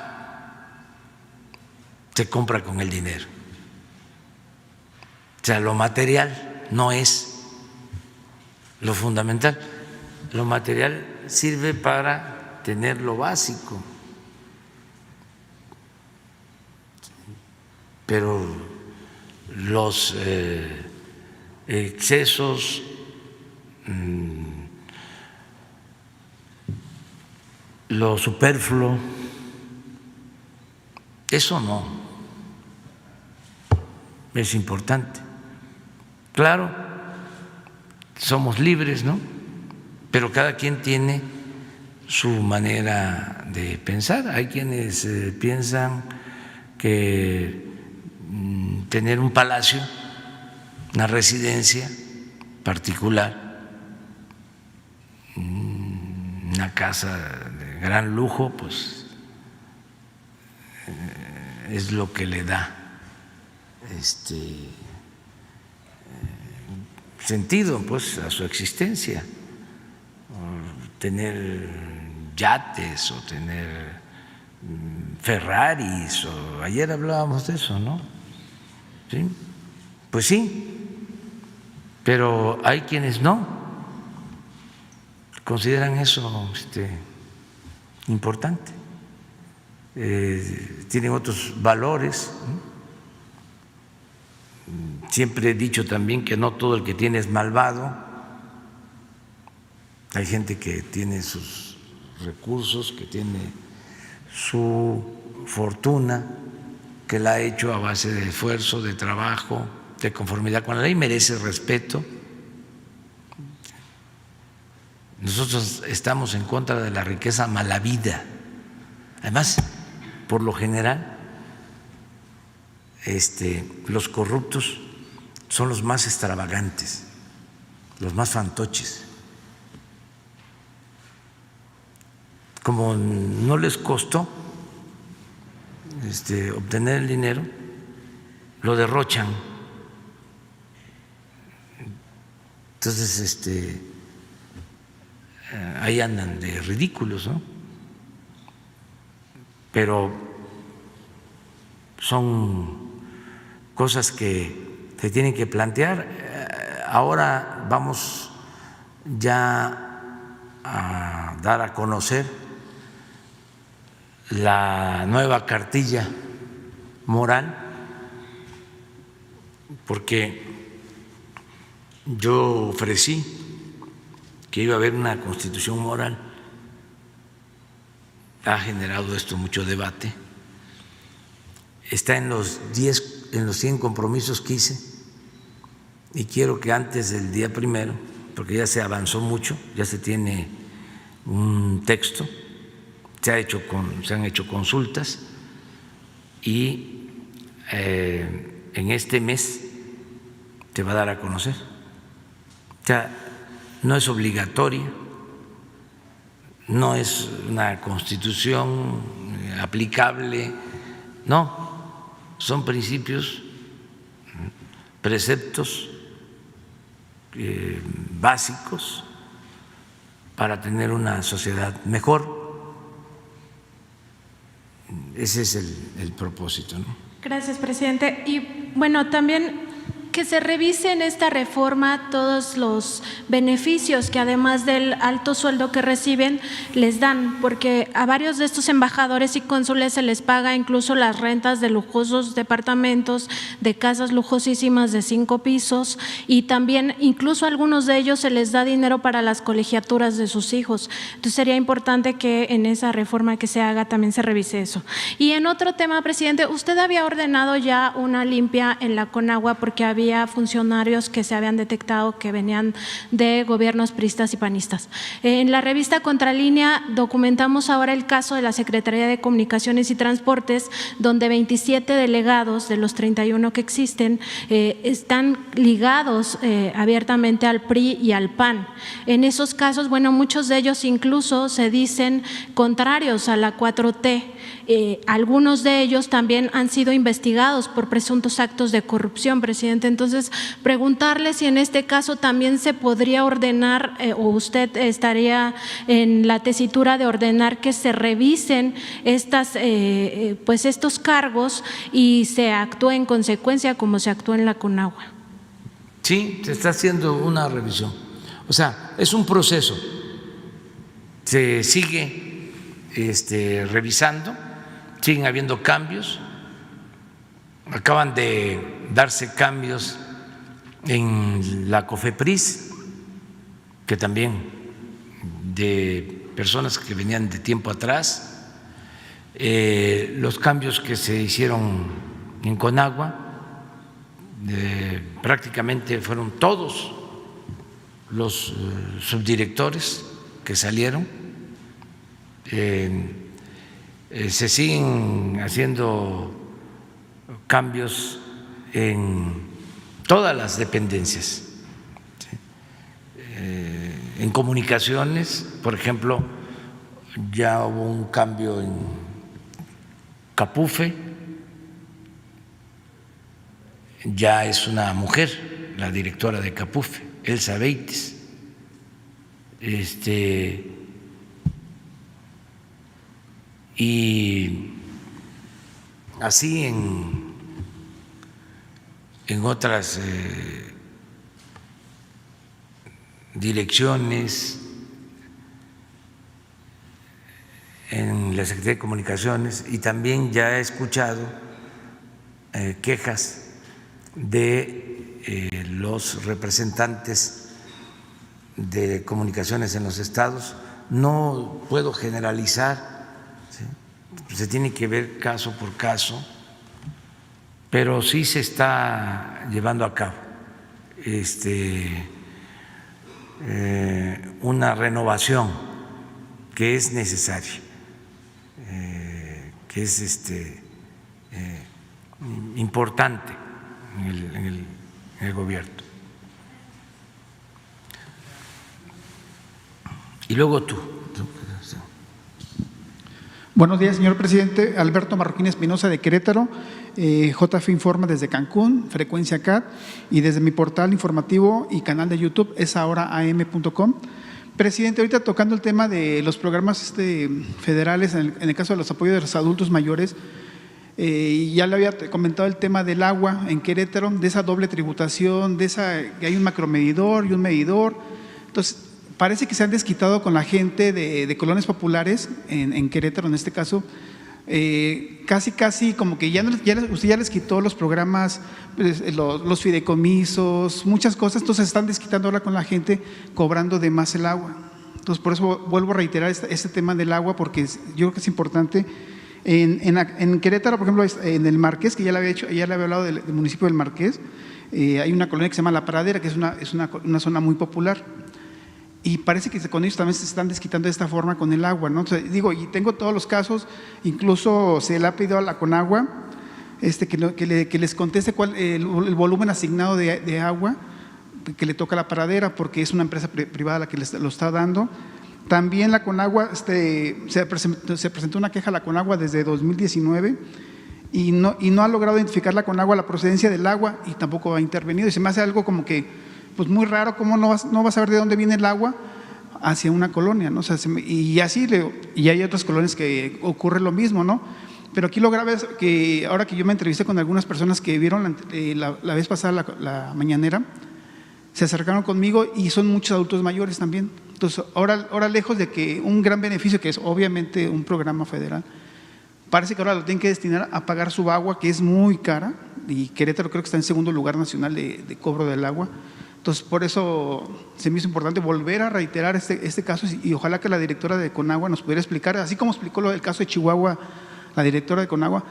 se compra con el dinero. O sea, lo material no es lo fundamental. Lo material sirve para tener lo básico, pero los excesos, lo superfluo, eso no es importante. Claro, somos libres, ¿no? Pero cada quien tiene su manera de pensar. Hay quienes piensan que tener un palacio, una residencia particular, una casa de gran lujo, pues es lo que le da sentido, pues, a su existencia. Tener yates o tener Ferraris, o ayer hablábamos de eso, ¿no? ¿Sí? Pues sí, pero hay quienes no consideran eso importante, tienen otros valores, ¿no? Siempre he dicho también que no todo el que tiene es malvado. Hay gente que tiene sus recursos, que tiene su fortuna, que la ha hecho a base de esfuerzo, de trabajo, de conformidad con la ley, merece respeto. Nosotros estamos en contra de la riqueza malavida. Además, por lo general, los corruptos son los más extravagantes, los más fantoches. Como no les costó obtener el dinero, lo derrochan. Entonces, ahí andan de ridículos, ¿no? Pero son cosas que se tienen que plantear. Ahora vamos ya a dar a conocer la nueva cartilla moral, porque yo ofrecí que iba a haber una constitución moral. Ha generado esto mucho debate. Está en los 100 compromisos que hice, y quiero que antes del día 1, porque ya se avanzó mucho, ya se tiene un texto, se han hecho consultas, y en este mes se va a dar a conocer. O sea, no es obligatoria, no es una constitución aplicable, no, son principios, preceptos básicos para tener una sociedad mejor. Ese es el propósito, ¿no? Gracias, presidente. Y bueno, también que se revise en esta reforma todos los beneficios que además del alto sueldo que reciben les dan, porque a varios de estos embajadores y cónsules se les paga incluso las rentas de lujosos departamentos, de casas lujosísimas de 5 pisos, y también incluso a algunos de ellos se les da dinero para las colegiaturas de sus hijos. Entonces sería importante que en esa reforma que se haga también se revise eso. Y en otro tema, presidente, usted había ordenado ya una limpia en la Conagua porque había funcionarios que se habían detectado que venían de gobiernos priistas y panistas. En la revista Contralínea documentamos ahora el caso de la Secretaría de Comunicaciones y Transportes, donde 27 delegados de los 31 que existen están ligados abiertamente al PRI y al PAN. En esos casos, bueno, muchos de ellos incluso se dicen contrarios a la 4T. Algunos de ellos también han sido investigados por presuntos actos de corrupción, presidente. Entonces, preguntarle si en este caso también se podría ordenar o usted estaría en la tesitura de ordenar que se revisen estos cargos y se actúe en consecuencia como se actuó en la Conagua. Sí, se está haciendo una revisión. O sea, es un proceso. Se sigue revisando. Siguen habiendo cambios, acaban de darse cambios en la COFEPRIS, que también de personas que venían de tiempo atrás, los cambios que se hicieron en Conagua, prácticamente fueron todos los subdirectores que salieron. Se siguen haciendo cambios en todas las dependencias. En comunicaciones, por ejemplo, ya hubo un cambio en Capufe, ya es una mujer la directora de Capufe, Elsa Beites. Y así en otras direcciones, en la Secretaría de Comunicaciones, y también ya he escuchado quejas de los representantes de comunicaciones en los estados. No puedo generalizar, se tiene que ver caso por caso, pero sí se está llevando a cabo una renovación que es necesaria, que es importante en el gobierno. Y luego tú. Buenos días, señor presidente. Alberto Marroquín Espinosa, de Querétaro. JF informa desde Cancún, frecuencia CAT, y desde mi portal informativo y canal de YouTube, esahoraam.com. Presidente, ahorita tocando el tema de los programas federales, en el caso de los apoyos de los adultos mayores, ya le había comentado el tema del agua en Querétaro, de esa doble tributación, que hay un macromedidor y un medidor. Entonces, parece que se han desquitado con la gente de colonias populares en Querétaro, en este caso. Casi como que usted ya les quitó los programas, los fideicomisos, muchas cosas, entonces se están desquitando ahora con la gente, cobrando de más el agua. Entonces, por eso vuelvo a reiterar este tema del agua, porque yo creo que es importante. En Querétaro, por ejemplo, en el Marqués, que ya le había hablado del municipio del Marqués, hay una colonia que se llama La Pradera, que es una zona muy popular. Y parece que con ellos también se están desquitando de esta forma con el agua, ¿no? Entonces, y tengo todos los casos, incluso se le ha pedido a la Conagua que les conteste cuál el volumen asignado de agua que le toca a La Pradera, porque es una empresa privada la que lo está dando. También la Conagua, se presentó una queja a la Conagua desde 2019 y no ha logrado identificar la Conagua la procedencia del agua y tampoco ha intervenido. Y se me hace algo como que pues muy raro, cómo no vas a ver de dónde viene el agua hacia una colonia, ¿no? O sea, y hay otras colonias que ocurre lo mismo, ¿no? Pero aquí lo grave es que ahora que yo me entrevisté con algunas personas que vieron la vez pasada la mañanera, se acercaron conmigo y son muchos adultos mayores también. Entonces, ahora lejos de que un gran beneficio, que es obviamente un programa federal, parece que ahora lo tienen que destinar a pagar su agua, que es muy cara, y Querétaro creo que está en segundo lugar nacional de cobro del agua. Entonces, por eso se me hizo importante volver a reiterar este caso y ojalá que la directora de Conagua nos pudiera explicar, así como explicó el caso de Chihuahua, la directora de Conagua,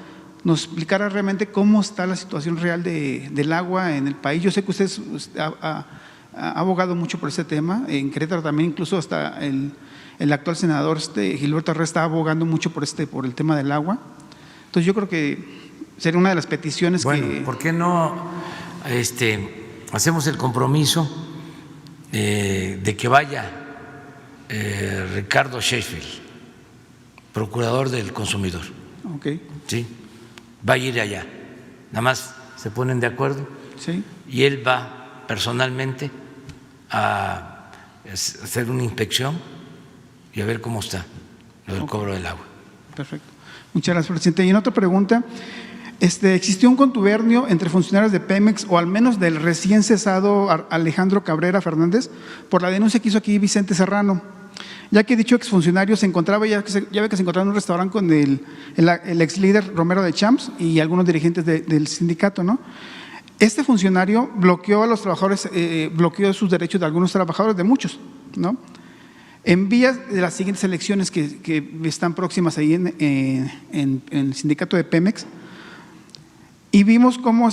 nos explicara realmente cómo está la situación real del agua en el país. Yo sé que usted ha abogado mucho por este tema, en Querétaro también, incluso hasta el actual senador Gilberto Herrera está abogando mucho por el tema del agua. Entonces, yo creo que sería una de las peticiones ¿por qué no hacemos el compromiso de que vaya Ricardo Sheffield, procurador del consumidor? Okay. Sí, va a ir allá, nada más se ponen de acuerdo. Sí. Y él va personalmente a hacer una inspección y a ver cómo está lo del cobro del agua. Perfecto. Muchas gracias, presidente. Y en otra pregunta, existió un contubernio entre funcionarios de Pemex, o al menos del recién cesado Alejandro Cabrera Fernández, por la denuncia que hizo aquí Vicente Serrano, ya que dicho exfuncionario se encontraba, ya ve que se encontraba en un restaurante con el ex líder Romero de Champs y algunos dirigentes del sindicato, ¿no? Este funcionario bloqueó a los trabajadores, bloqueó sus derechos de algunos trabajadores, de muchos, ¿no? En vías de las siguientes elecciones que están próximas ahí en el sindicato de Pemex, y vimos cómo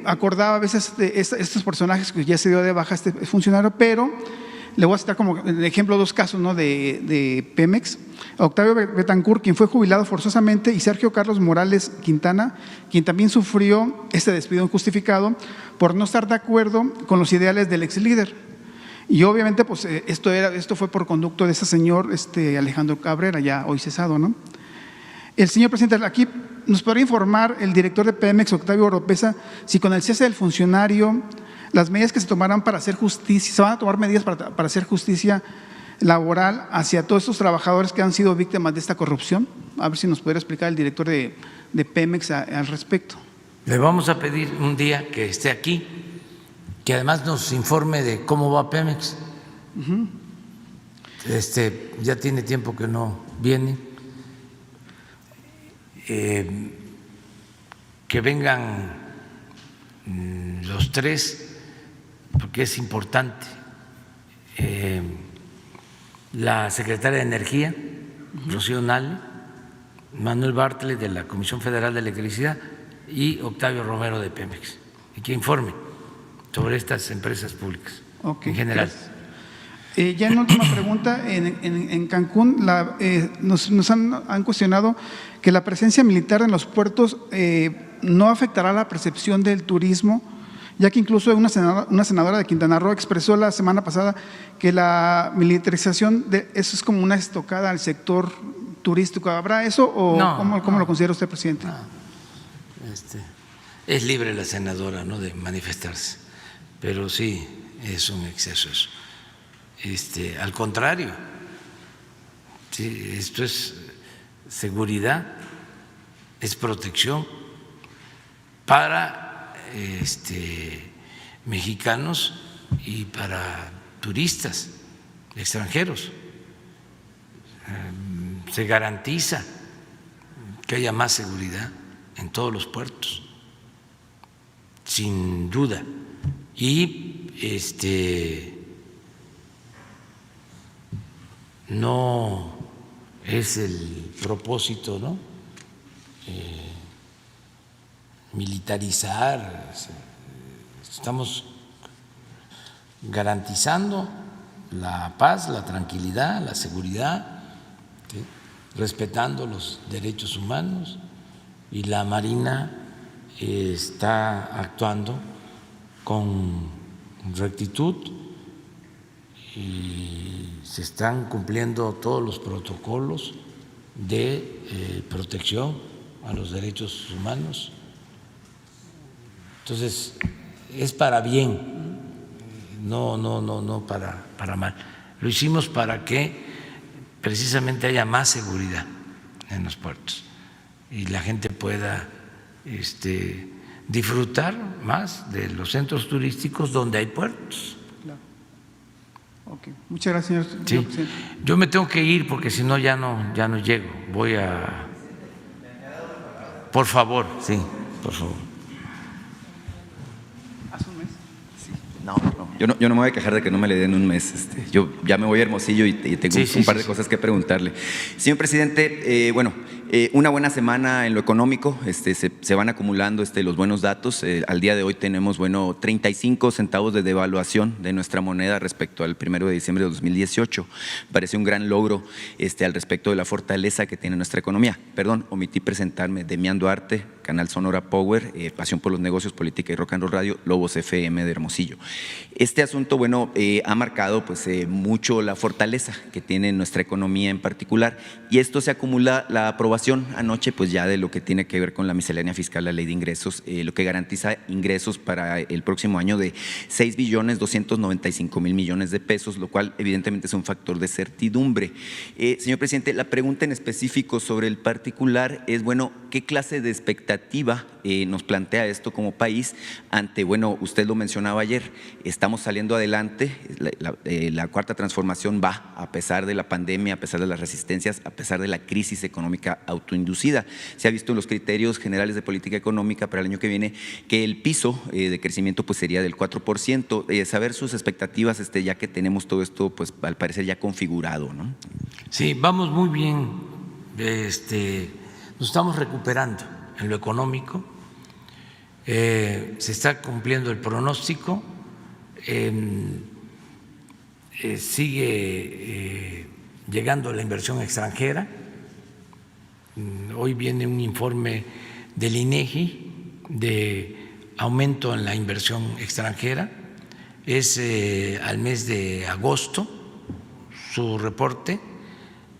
acordaba a veces estos personajes que ya se dio de baja este funcionario, pero le voy a citar como ejemplo dos casos, ¿no? de Pemex: Octavio Betancourt, quien fue jubilado forzosamente, y Sergio Carlos Morales Quintana, quien también sufrió este despido injustificado por no estar de acuerdo con los ideales del ex líder. Y obviamente pues esto fue por conducto de ese señor Alejandro Cabrera, ya hoy cesado, ¿no? El señor presidente, aquí nos podría informar el director de Pemex, Octavio Oropesa, si con el cese del funcionario, las medidas que se tomarán para hacer justicia, se van a tomar medidas para hacer justicia laboral hacia todos estos trabajadores que han sido víctimas de esta corrupción. A ver si nos pudiera explicar el director de Pemex al respecto. Le vamos a pedir un día que esté aquí, que además nos informe de cómo va Pemex. Ya tiene tiempo que no viene. Que vengan los tres, porque es importante. La secretaria de Energía, Rocío Nale, Manuel Bartlett de la Comisión Federal de Electricidad y Octavio Romero de Pemex, y que informe sobre estas empresas públicas en general. Ya en última pregunta, en Cancún nos han cuestionado que la presencia militar en los puertos no afectará la percepción del turismo, ya que incluso una senadora de Quintana Roo expresó la semana pasada que la militarización de eso es como una estocada al sector turístico. ¿Habrá eso o No, cómo lo considera usted, presidente? No. Es libre la senadora, ¿no?, de manifestarse, pero sí es un exceso eso. Al contrario, sí, esto es seguridad, es protección para mexicanos y para turistas extranjeros. Se garantiza que haya más seguridad en todos los puertos, sin duda. Y no es el propósito, ¿no?, militarizar. Estamos garantizando la paz, la tranquilidad, la seguridad, ¿sí?, respetando los derechos humanos, y la Marina está actuando con rectitud y se están cumpliendo todos los protocolos de protección a los derechos humanos. Entonces, es para bien, no para mal. Lo hicimos para que precisamente haya más seguridad en los puertos y la gente pueda disfrutar más de los centros turísticos donde hay puertos. Claro. Okay. Muchas gracias, señor Sí. presidente. Yo me tengo que ir porque si no ya no llego. Voy a… Por favor, sí, por favor. ¿Hace un mes? No. Yo no me voy a quejar de que no me le den un mes. Yo ya me voy a Hermosillo y tengo un par de cosas que preguntarle. Señor presidente, una buena semana en lo económico. Se van acumulando los buenos datos. Al día de hoy tenemos 35 centavos de devaluación de nuestra moneda respecto al 1 de diciembre de 2018. Parece un gran logro al respecto de la fortaleza que tiene nuestra economía. Perdón, omití presentarme. Demián Duarte, Canal Sonora Power, Pasión por los Negocios, Política y Rock and Roll Radio, Lobos FM de Hermosillo. Este asunto, ha marcado mucho la fortaleza que tiene nuestra economía en particular, y esto se acumula la aprobación anoche ya de lo que tiene que ver con la miscelánea fiscal, la ley de ingresos, lo que garantiza ingresos para el próximo año de 6.295.000 millones de pesos, lo cual evidentemente es un factor de certidumbre. Señor presidente, la pregunta en específico sobre el particular es, ¿qué clase de expectativa nos plantea esto como país ante, usted lo mencionaba ayer, estamos saliendo adelante, la cuarta transformación va a pesar de la pandemia, a pesar de las resistencias, a pesar de la crisis económica autoinducida. Se ha visto en los criterios generales de política económica para el año que viene que el piso de crecimiento sería del 4%. Saber sus expectativas, ya que tenemos todo esto, al parecer ya configurado, ¿no? Sí, vamos muy bien, nos estamos recuperando en lo económico, se está cumpliendo el pronóstico, sigue llegando la inversión extranjera. Hoy viene un informe del INEGI de aumento en la inversión extranjera, es al mes de agosto su reporte,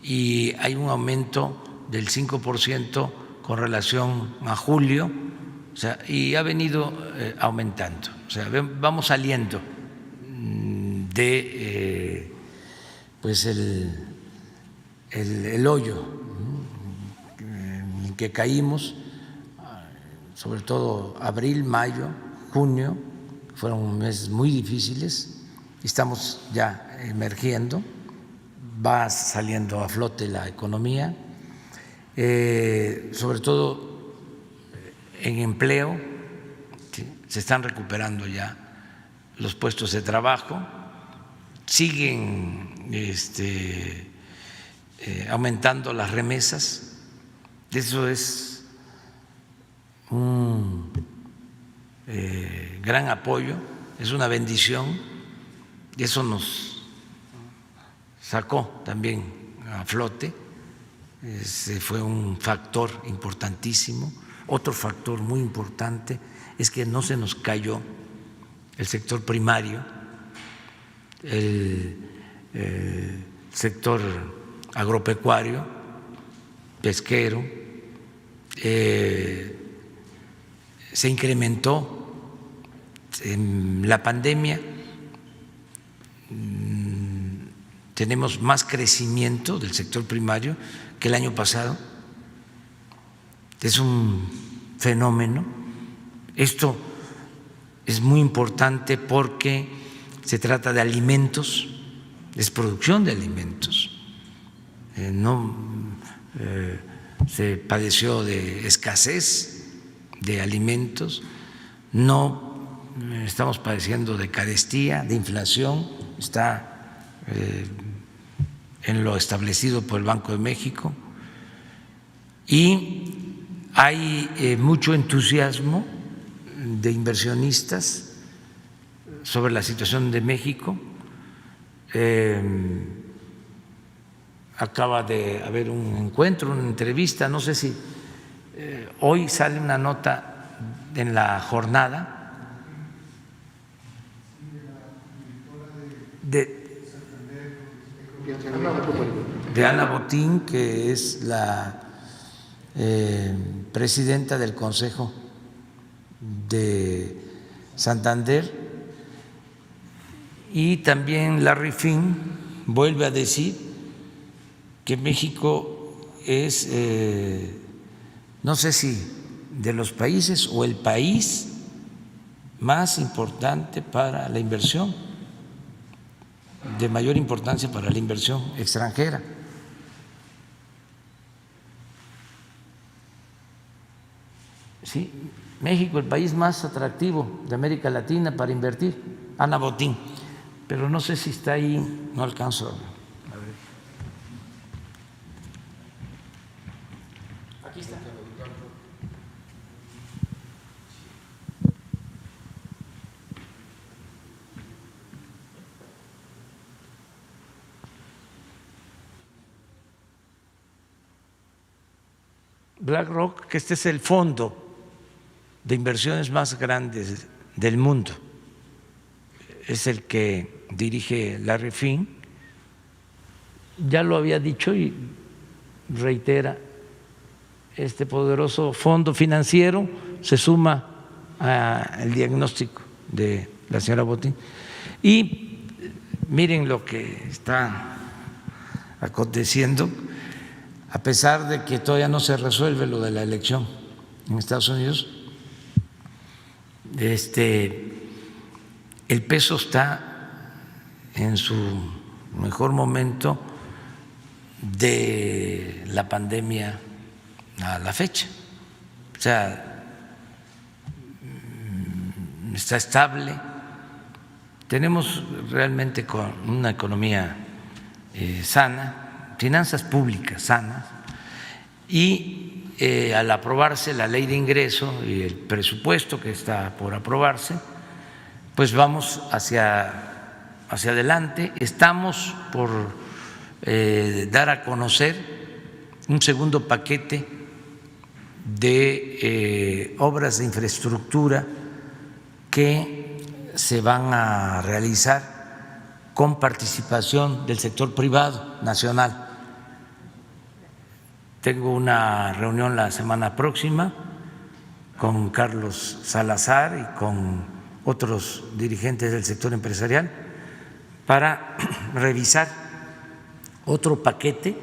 y hay un aumento del 5% con relación a julio, y ha venido aumentando. Vamos saliendo de el hoyo en el que caímos, sobre todo abril, mayo, junio, fueron meses muy difíciles. Estamos ya emergiendo, va saliendo a flote la economía, sobre todo en empleo, ¿sí? Se están recuperando ya los puestos de trabajo, siguen aumentando las remesas. Eso es un gran apoyo, es una bendición, y eso nos sacó también a flote. Ese fue un factor importantísimo. Otro factor muy importante es que no se nos cayó el sector primario, el sector agropecuario, pesquero. Se incrementó en la pandemia. Tenemos más crecimiento del sector primario que el año pasado. Es un fenómeno. Esto es muy importante porque se trata de alimentos, es producción de alimentos. No se padeció de escasez de alimentos, no estamos padeciendo de carestía, de inflación, está en lo establecido por el Banco de México, y hay mucho entusiasmo de inversionistas sobre la situación de México. Acaba de haber un encuentro, una entrevista, no sé si hoy sale una nota en La Jornada de Ana Botín, que es la presidenta del Consejo de Santander, y también Larry Fink vuelve a decir que México es, no sé si de los países o el país más importante para la inversión, de mayor importancia para la inversión extranjera. Sí, México, el país más atractivo de América Latina para invertir, Ana Botín, pero no sé si está ahí, no alcanzo a ver. Aquí está. BlackRock, que este es el fondo de inversiones más grandes del mundo, es el que dirige Larry Fink. Ya lo había dicho y reitera, este poderoso fondo financiero se suma al diagnóstico de la señora Botín. Y miren lo que está aconteciendo, a pesar de que todavía no se resuelve lo de la elección en Estados Unidos. El peso está en su mejor momento de la pandemia a la fecha. O sea, está estable. Tenemos realmente con una economía sana, finanzas públicas sanas, y al aprobarse la ley de ingreso y el presupuesto que está por aprobarse, pues vamos hacia adelante. Estamos por dar a conocer un segundo paquete de obras de infraestructura que se van a realizar con participación del sector privado nacional. Tengo una reunión la semana próxima con Carlos Salazar y con otros dirigentes del sector empresarial para revisar otro paquete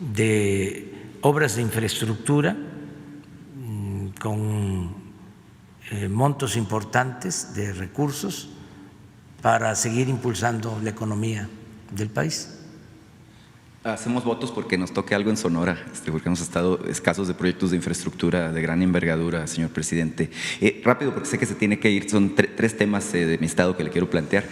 de obras de infraestructura con montos importantes de recursos para seguir impulsando la economía del país. Hacemos votos porque nos toque algo en Sonora, porque hemos estado escasos de proyectos de infraestructura de gran envergadura, señor presidente. Rápido, porque sé que se tiene que ir, son tres temas de mi estado que le quiero plantear.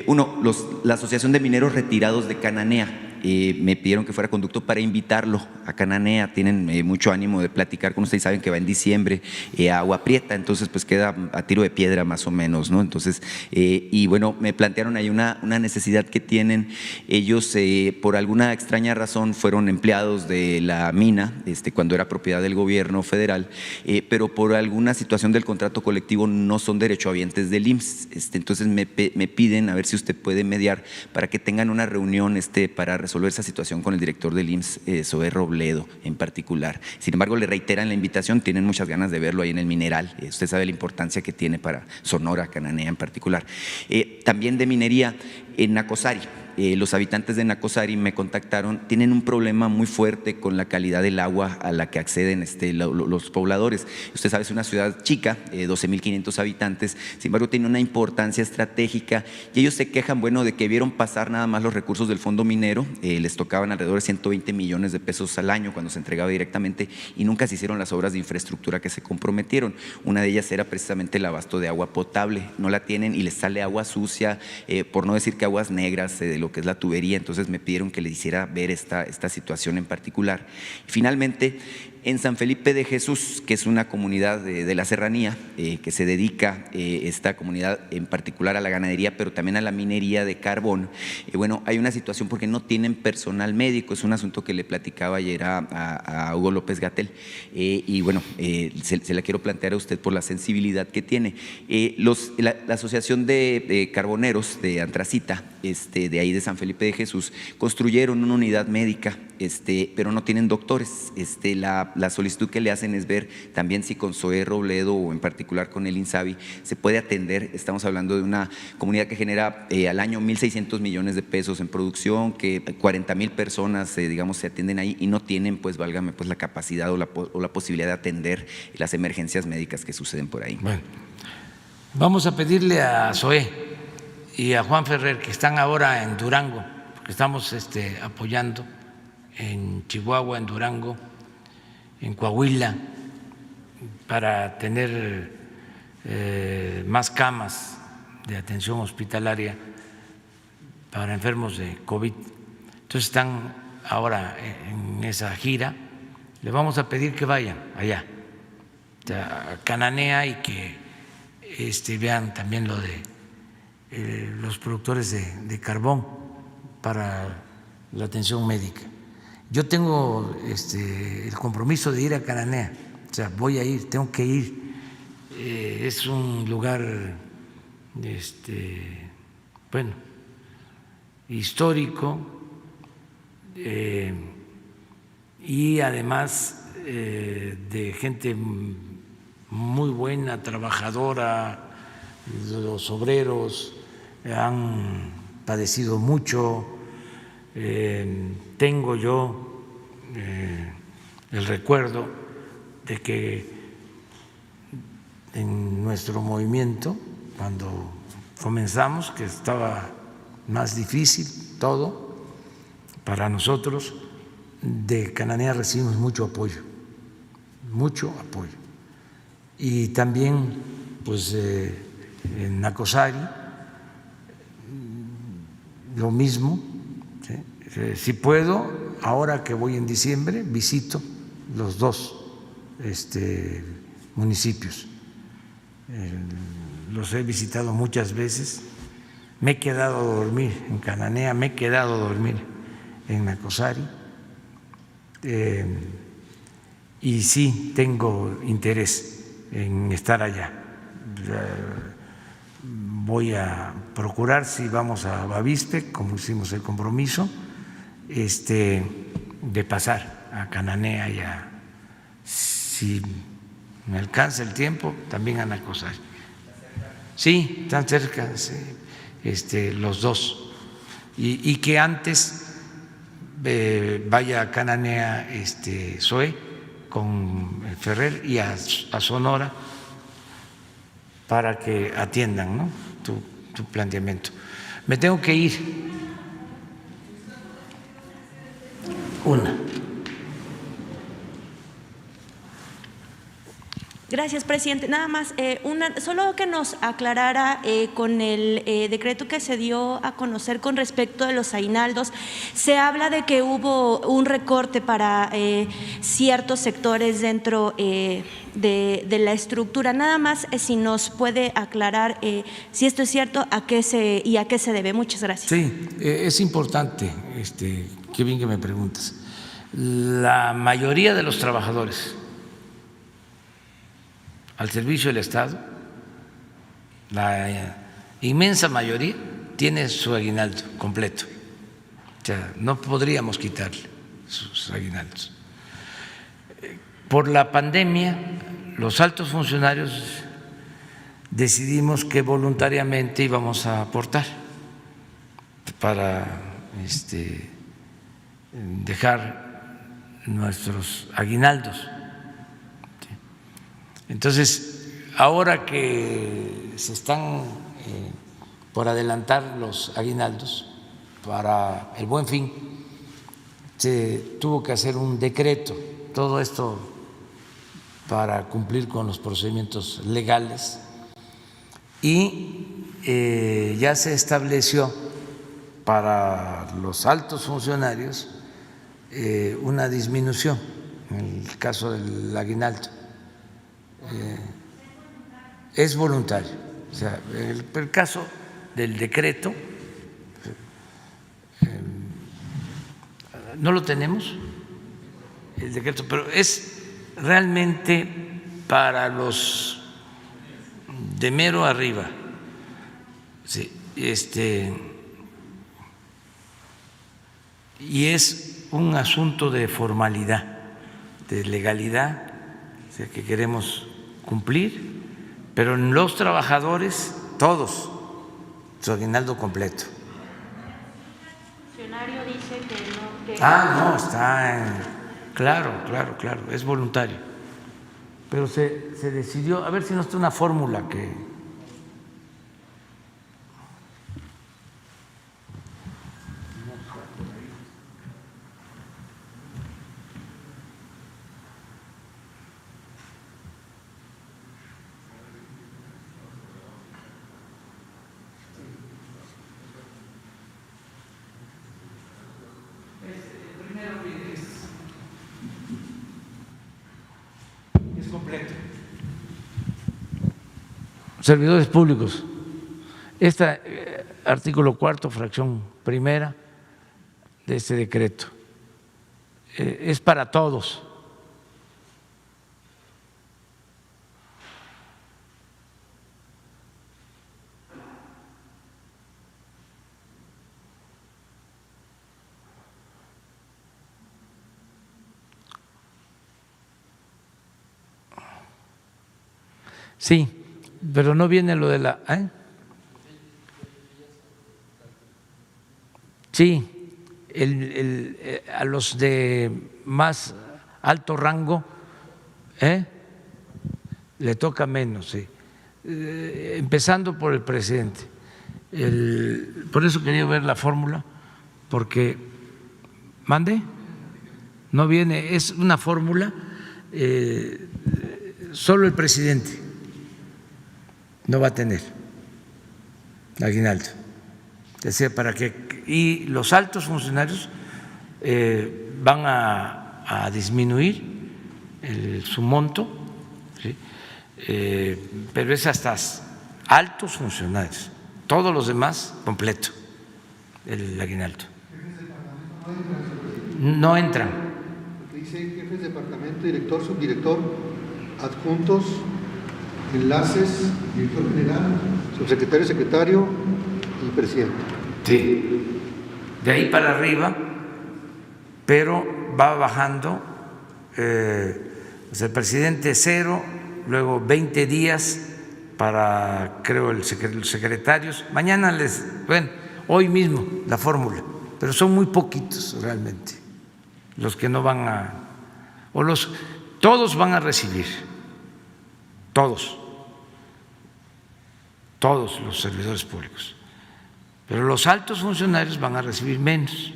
Uno, la Asociación de Mineros Retirados de Cananea me pidieron que fuera conducto para invitarlo a Cananea. Tienen mucho ánimo de platicar con ustedes, saben que va en diciembre a Agua Prieta, entonces pues queda a tiro de piedra más o menos, ¿no? Entonces, y bueno, me plantearon ahí una necesidad que tienen. Ellos por alguna extraña razón fueron empleados de la mina cuando era propiedad del gobierno federal, pero por alguna situación del contrato colectivo no son derechohabientes del IMSS. Entonces me piden a ver si usted puede mediar para que tengan una reunión para resolver esa situación con el director del IMSS, Zoé Robledo en particular. Sin embargo, le reiteran la invitación, tienen muchas ganas de verlo ahí en el Mineral. Usted sabe la importancia que tiene para Sonora, Cananea en particular. También de minería en Nacozari. Los habitantes de Nacozari me contactaron, tienen un problema muy fuerte con la calidad del agua a la que acceden los pobladores. Usted sabe, es una ciudad chica, 12,500 habitantes, sin embargo tiene una importancia estratégica y ellos se quejan, bueno, de que vieron pasar nada más los recursos del fondo minero, les tocaban alrededor de 120 millones de pesos al año cuando se entregaba directamente y nunca se hicieron las obras de infraestructura que se comprometieron. Una de ellas era precisamente el abasto de agua potable, no la tienen y les sale agua sucia, por no decir que aguas negras, de lo que es la tubería. Entonces me pidieron que les hiciera ver esta situación en particular. Finalmente, en San Felipe de Jesús, que es una comunidad de la serranía, que se dedica esta comunidad en particular a la ganadería, pero también a la minería de carbón, bueno, hay una situación porque no tienen personal médico. Es un asunto que le platicaba ayer a Hugo López-Gatell, y bueno, se la quiero plantear a usted por la sensibilidad que tiene. La Asociación de Carboneros de Antracita, de ahí de San Felipe de Jesús, construyeron una unidad médica, pero no tienen doctores. La solicitud que le hacen es ver también si con Zoé Robledo o en particular con el INSABI se puede atender. Estamos hablando de una comunidad que genera al año 1,600 millones de pesos en producción, que 40,000 personas digamos se atienden ahí y no tienen, pues válgame, pues la capacidad o la posibilidad de atender las emergencias médicas que suceden por ahí. Bueno, vamos a pedirle a Zoé y a Juan Ferrer, que están ahora en Durango, porque estamos apoyando en Chihuahua, en Durango, en Coahuila, para tener más camas de atención hospitalaria para enfermos de COVID. Entonces están ahora en esa gira. Le vamos a pedir que vayan allá, a Cananea, y que vean también lo de los productores de carbón para la atención médica. Yo tengo el compromiso de ir a Cananea, o sea, voy a ir, tengo que ir. Es un lugar, bueno, histórico, y además de gente muy buena, trabajadora. Los obreros han padecido mucho. Tengo yo el recuerdo de que en nuestro movimiento, cuando comenzamos, que estaba más difícil todo para nosotros, de Cananea recibimos mucho apoyo. Y también, pues, en Nacozari, lo mismo. Si puedo, ahora que voy en diciembre, visito los dos municipios. Los he visitado muchas veces. Me he quedado a dormir en Cananea, me he quedado a dormir en Nacozari, y sí tengo interés en estar allá. Voy a procurar, si vamos a Bavispe, como hicimos el compromiso, de pasar a Cananea y si me alcanza el tiempo, también a Nacozari. Sí, están cerca, sí, los dos. Y que antes vaya a Cananea Zoé con Ferrer y a Sonora, para que atiendan, ¿no?, tu planteamiento. Me tengo que ir. Gracias, presidente. Nada más, solo que nos aclarara con el decreto que se dio a conocer con respecto a los aguinaldos, se habla de que hubo un recorte para ciertos sectores dentro de la estructura. Nada más, si nos puede aclarar si esto es cierto, a qué se debe. Muchas gracias. Sí, es importante, qué bien que me preguntas. La mayoría de los trabajadores al servicio del Estado, la inmensa mayoría tiene su aguinaldo completo. O sea, no podríamos quitarle sus aguinaldos. Por la pandemia, los altos funcionarios decidimos que voluntariamente íbamos a aportar para dejar nuestros aguinaldos. Entonces, ahora que se están por adelantar los aguinaldos para el Buen Fin, se tuvo que hacer un decreto, todo esto para cumplir con los procedimientos legales, y ya se estableció para los altos funcionarios una disminución en el caso del aguinaldo. Es voluntario. O sea, el caso del decreto no lo tenemos, el decreto, pero es realmente para los de mero arriba. Sí, y es un asunto de formalidad, de legalidad, o sea, que queremos cumplir, pero en los trabajadores, todos, su aguinaldo completo. El funcionario dice que no. No, está en… Claro, es voluntario. Pero se decidió, a ver si nos da una fórmula que… completo. Servidores públicos, artículo 4º, fracción primera de este decreto es para todos. Sí, pero no viene lo de la… Sí, a los de más alto rango le toca menos, sí. Empezando por el presidente. Por eso quería ver la fórmula, porque… ¿Mande? No viene, es una fórmula, solo el presidente no va a tener aguinaldo. Decía, para que, y los altos funcionarios van a disminuir su monto, ¿sí? Pero es hasta altos funcionarios, todos los demás completo el aguinaldo. No entran. Porque dice jefes de departamento, director, subdirector, adjuntos, enlaces, director general, subsecretario, secretario y presidente. Sí, de ahí para arriba, pero va bajando, o sea, el presidente 0, luego 20 días para, creo, los secretarios. Mañana hoy mismo la fórmula, pero son muy poquitos realmente los que no van a, todos van a recibir, todos los servidores públicos, pero los altos funcionarios van a recibir menos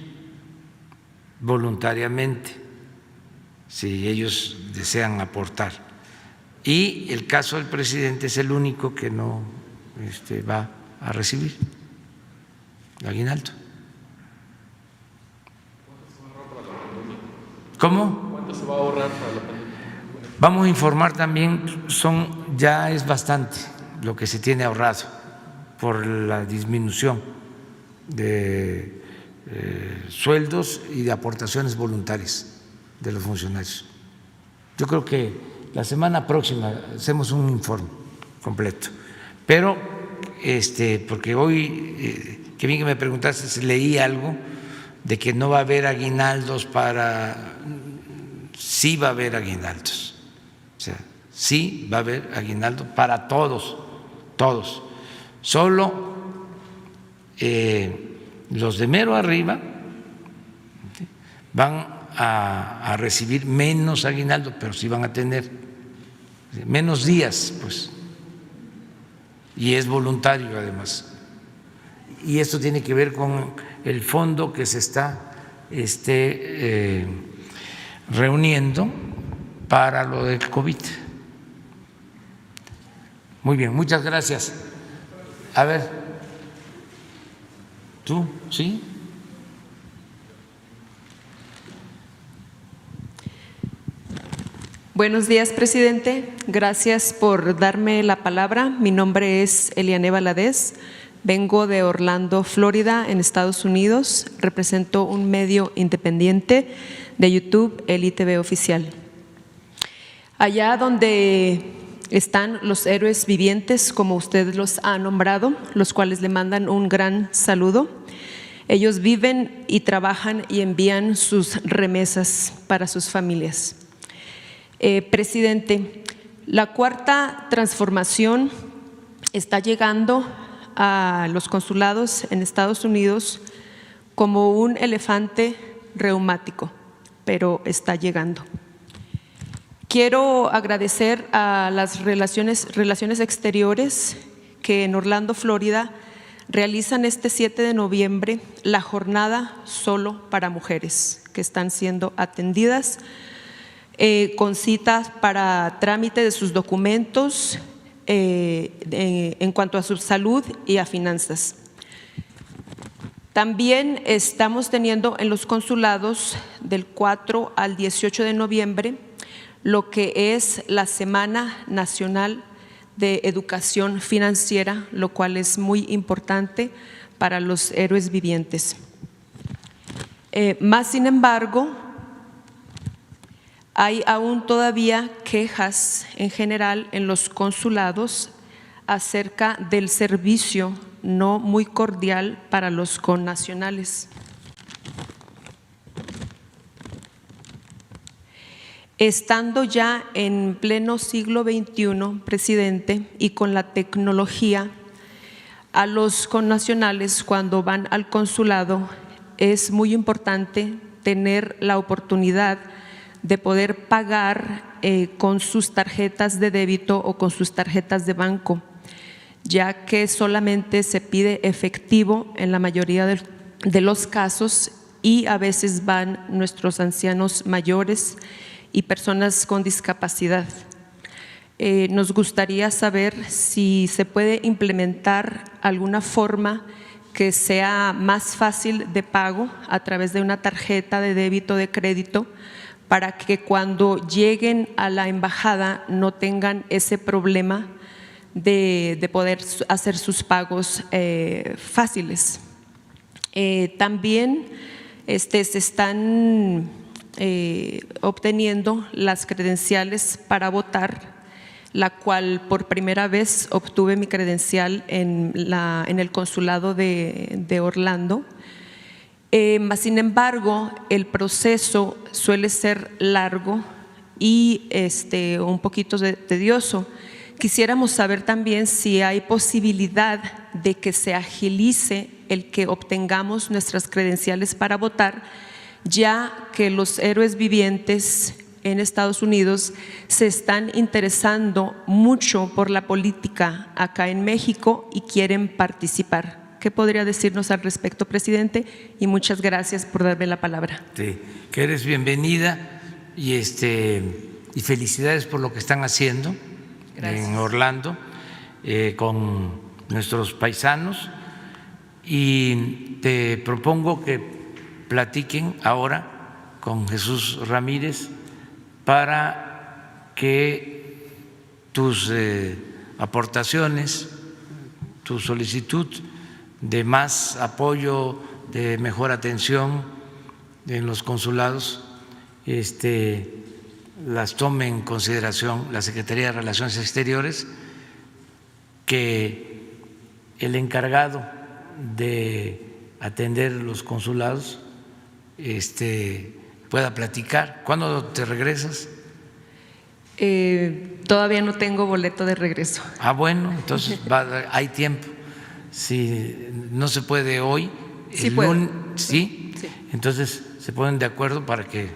voluntariamente si ellos desean aportar, y el caso del presidente es el único que no va a recibir aguinaldo. ¿Cómo? ¿Cuánto se va a ahorrar para la pandemia? Vamos a informar también, ya es bastante lo que se tiene ahorrado por la disminución de sueldos y de aportaciones voluntarias de los funcionarios. Yo creo que la semana próxima hacemos un informe completo, pero porque hoy, que bien que me preguntaste si leí algo de que no va a haber aguinaldos sí va a haber aguinaldos, o sea, sí va a haber aguinaldo para todos, solo los de mero arriba van a recibir menos aguinaldo, pero sí van a tener menos días, pues, y es voluntario además. Y esto tiene que ver con el fondo que se está reuniendo para lo del COVID. Muy bien, muchas gracias. A ver, ¿tú? ¿Sí? Buenos días, presidente. Gracias por darme la palabra. Mi nombre es Eliane Valadez. Vengo de Orlando, Florida, en Estados Unidos. Represento un medio independiente de YouTube, el ITV Oficial. Allá donde están los héroes vivientes, como usted los ha nombrado, los cuales le mandan un gran saludo. Ellos viven y trabajan y envían sus remesas para sus familias. Presidente, la cuarta transformación está llegando a los consulados en Estados Unidos como un elefante reumático, pero está llegando. Quiero agradecer a las relaciones exteriores que en Orlando, Florida, realizan este 7 de noviembre la jornada solo para mujeres que están siendo atendidas con citas para trámite de sus documentos en cuanto a su salud y a finanzas. También estamos teniendo en los consulados del 4 al 18 de noviembre lo que es la Semana Nacional de Educación Financiera, lo cual es muy importante para los héroes vivientes. Más sin embargo, hay aún todavía quejas en general en los consulados acerca del servicio no muy cordial para los connacionales. Estando ya en pleno siglo XXI, presidente, y con la tecnología, a los connacionales cuando van al consulado es muy importante tener la oportunidad de poder pagar con sus tarjetas de débito o con sus tarjetas de banco, ya que solamente se pide efectivo en la mayoría de los casos y a veces van nuestros ancianos mayores y personas con discapacidad. Nos gustaría saber si se puede implementar alguna forma que sea más fácil de pago a través de una tarjeta de débito de crédito, para que cuando lleguen a la embajada no tengan ese problema de poder hacer sus pagos fáciles. También se están obteniendo las credenciales para votar, la cual por primera vez obtuve mi credencial en el consulado de Orlando. Sin embargo, el proceso suele ser largo y un poquito tedioso. Quisiéramos saber también si hay posibilidad de que se agilice el que obtengamos nuestras credenciales para votar, ya que los héroes vivientes en Estados Unidos se están interesando mucho por la política acá en México y quieren participar. ¿Qué podría decirnos al respecto, presidente? Y muchas gracias por darme la palabra. Sí, que eres bienvenida y felicidades por lo que están haciendo en Orlando con nuestros paisanos, y te propongo que platiquen ahora con Jesús Ramírez para que tus aportaciones, tu solicitud de más apoyo, de mejor atención en los consulados, las tome en consideración la Secretaría de Relaciones Exteriores, que el encargado de atender los consulados pueda platicar. ¿Cuándo te regresas? Todavía no tengo boleto de regreso. Ah, bueno, entonces hay tiempo. Si no se puede hoy, sí puedo. ¿sí? Sí. Entonces se ponen de acuerdo para que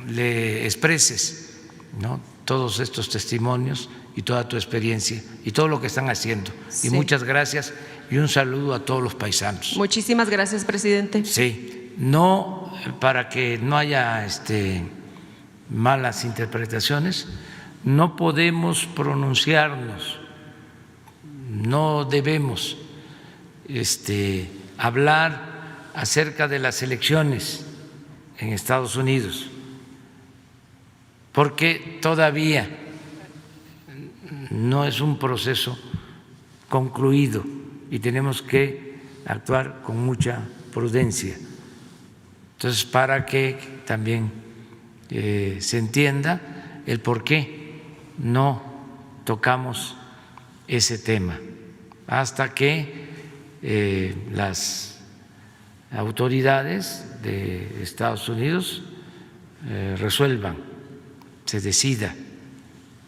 le expreses, ¿no?, todos estos testimonios y toda tu experiencia y todo lo que están haciendo. Sí. Y muchas gracias y un saludo a todos los paisanos. Muchísimas gracias, presidente. Sí, no, para que no haya malas interpretaciones, no podemos pronunciarnos, no debemos hablar acerca de las elecciones en Estados Unidos, porque todavía no es un proceso concluido y tenemos que actuar con mucha prudencia. Entonces, para que también se entienda el por qué no tocamos ese tema hasta que las autoridades de Estados Unidos resuelvan, se decida.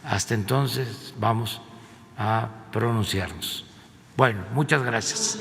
Hasta entonces vamos a pronunciarnos. Bueno, muchas gracias.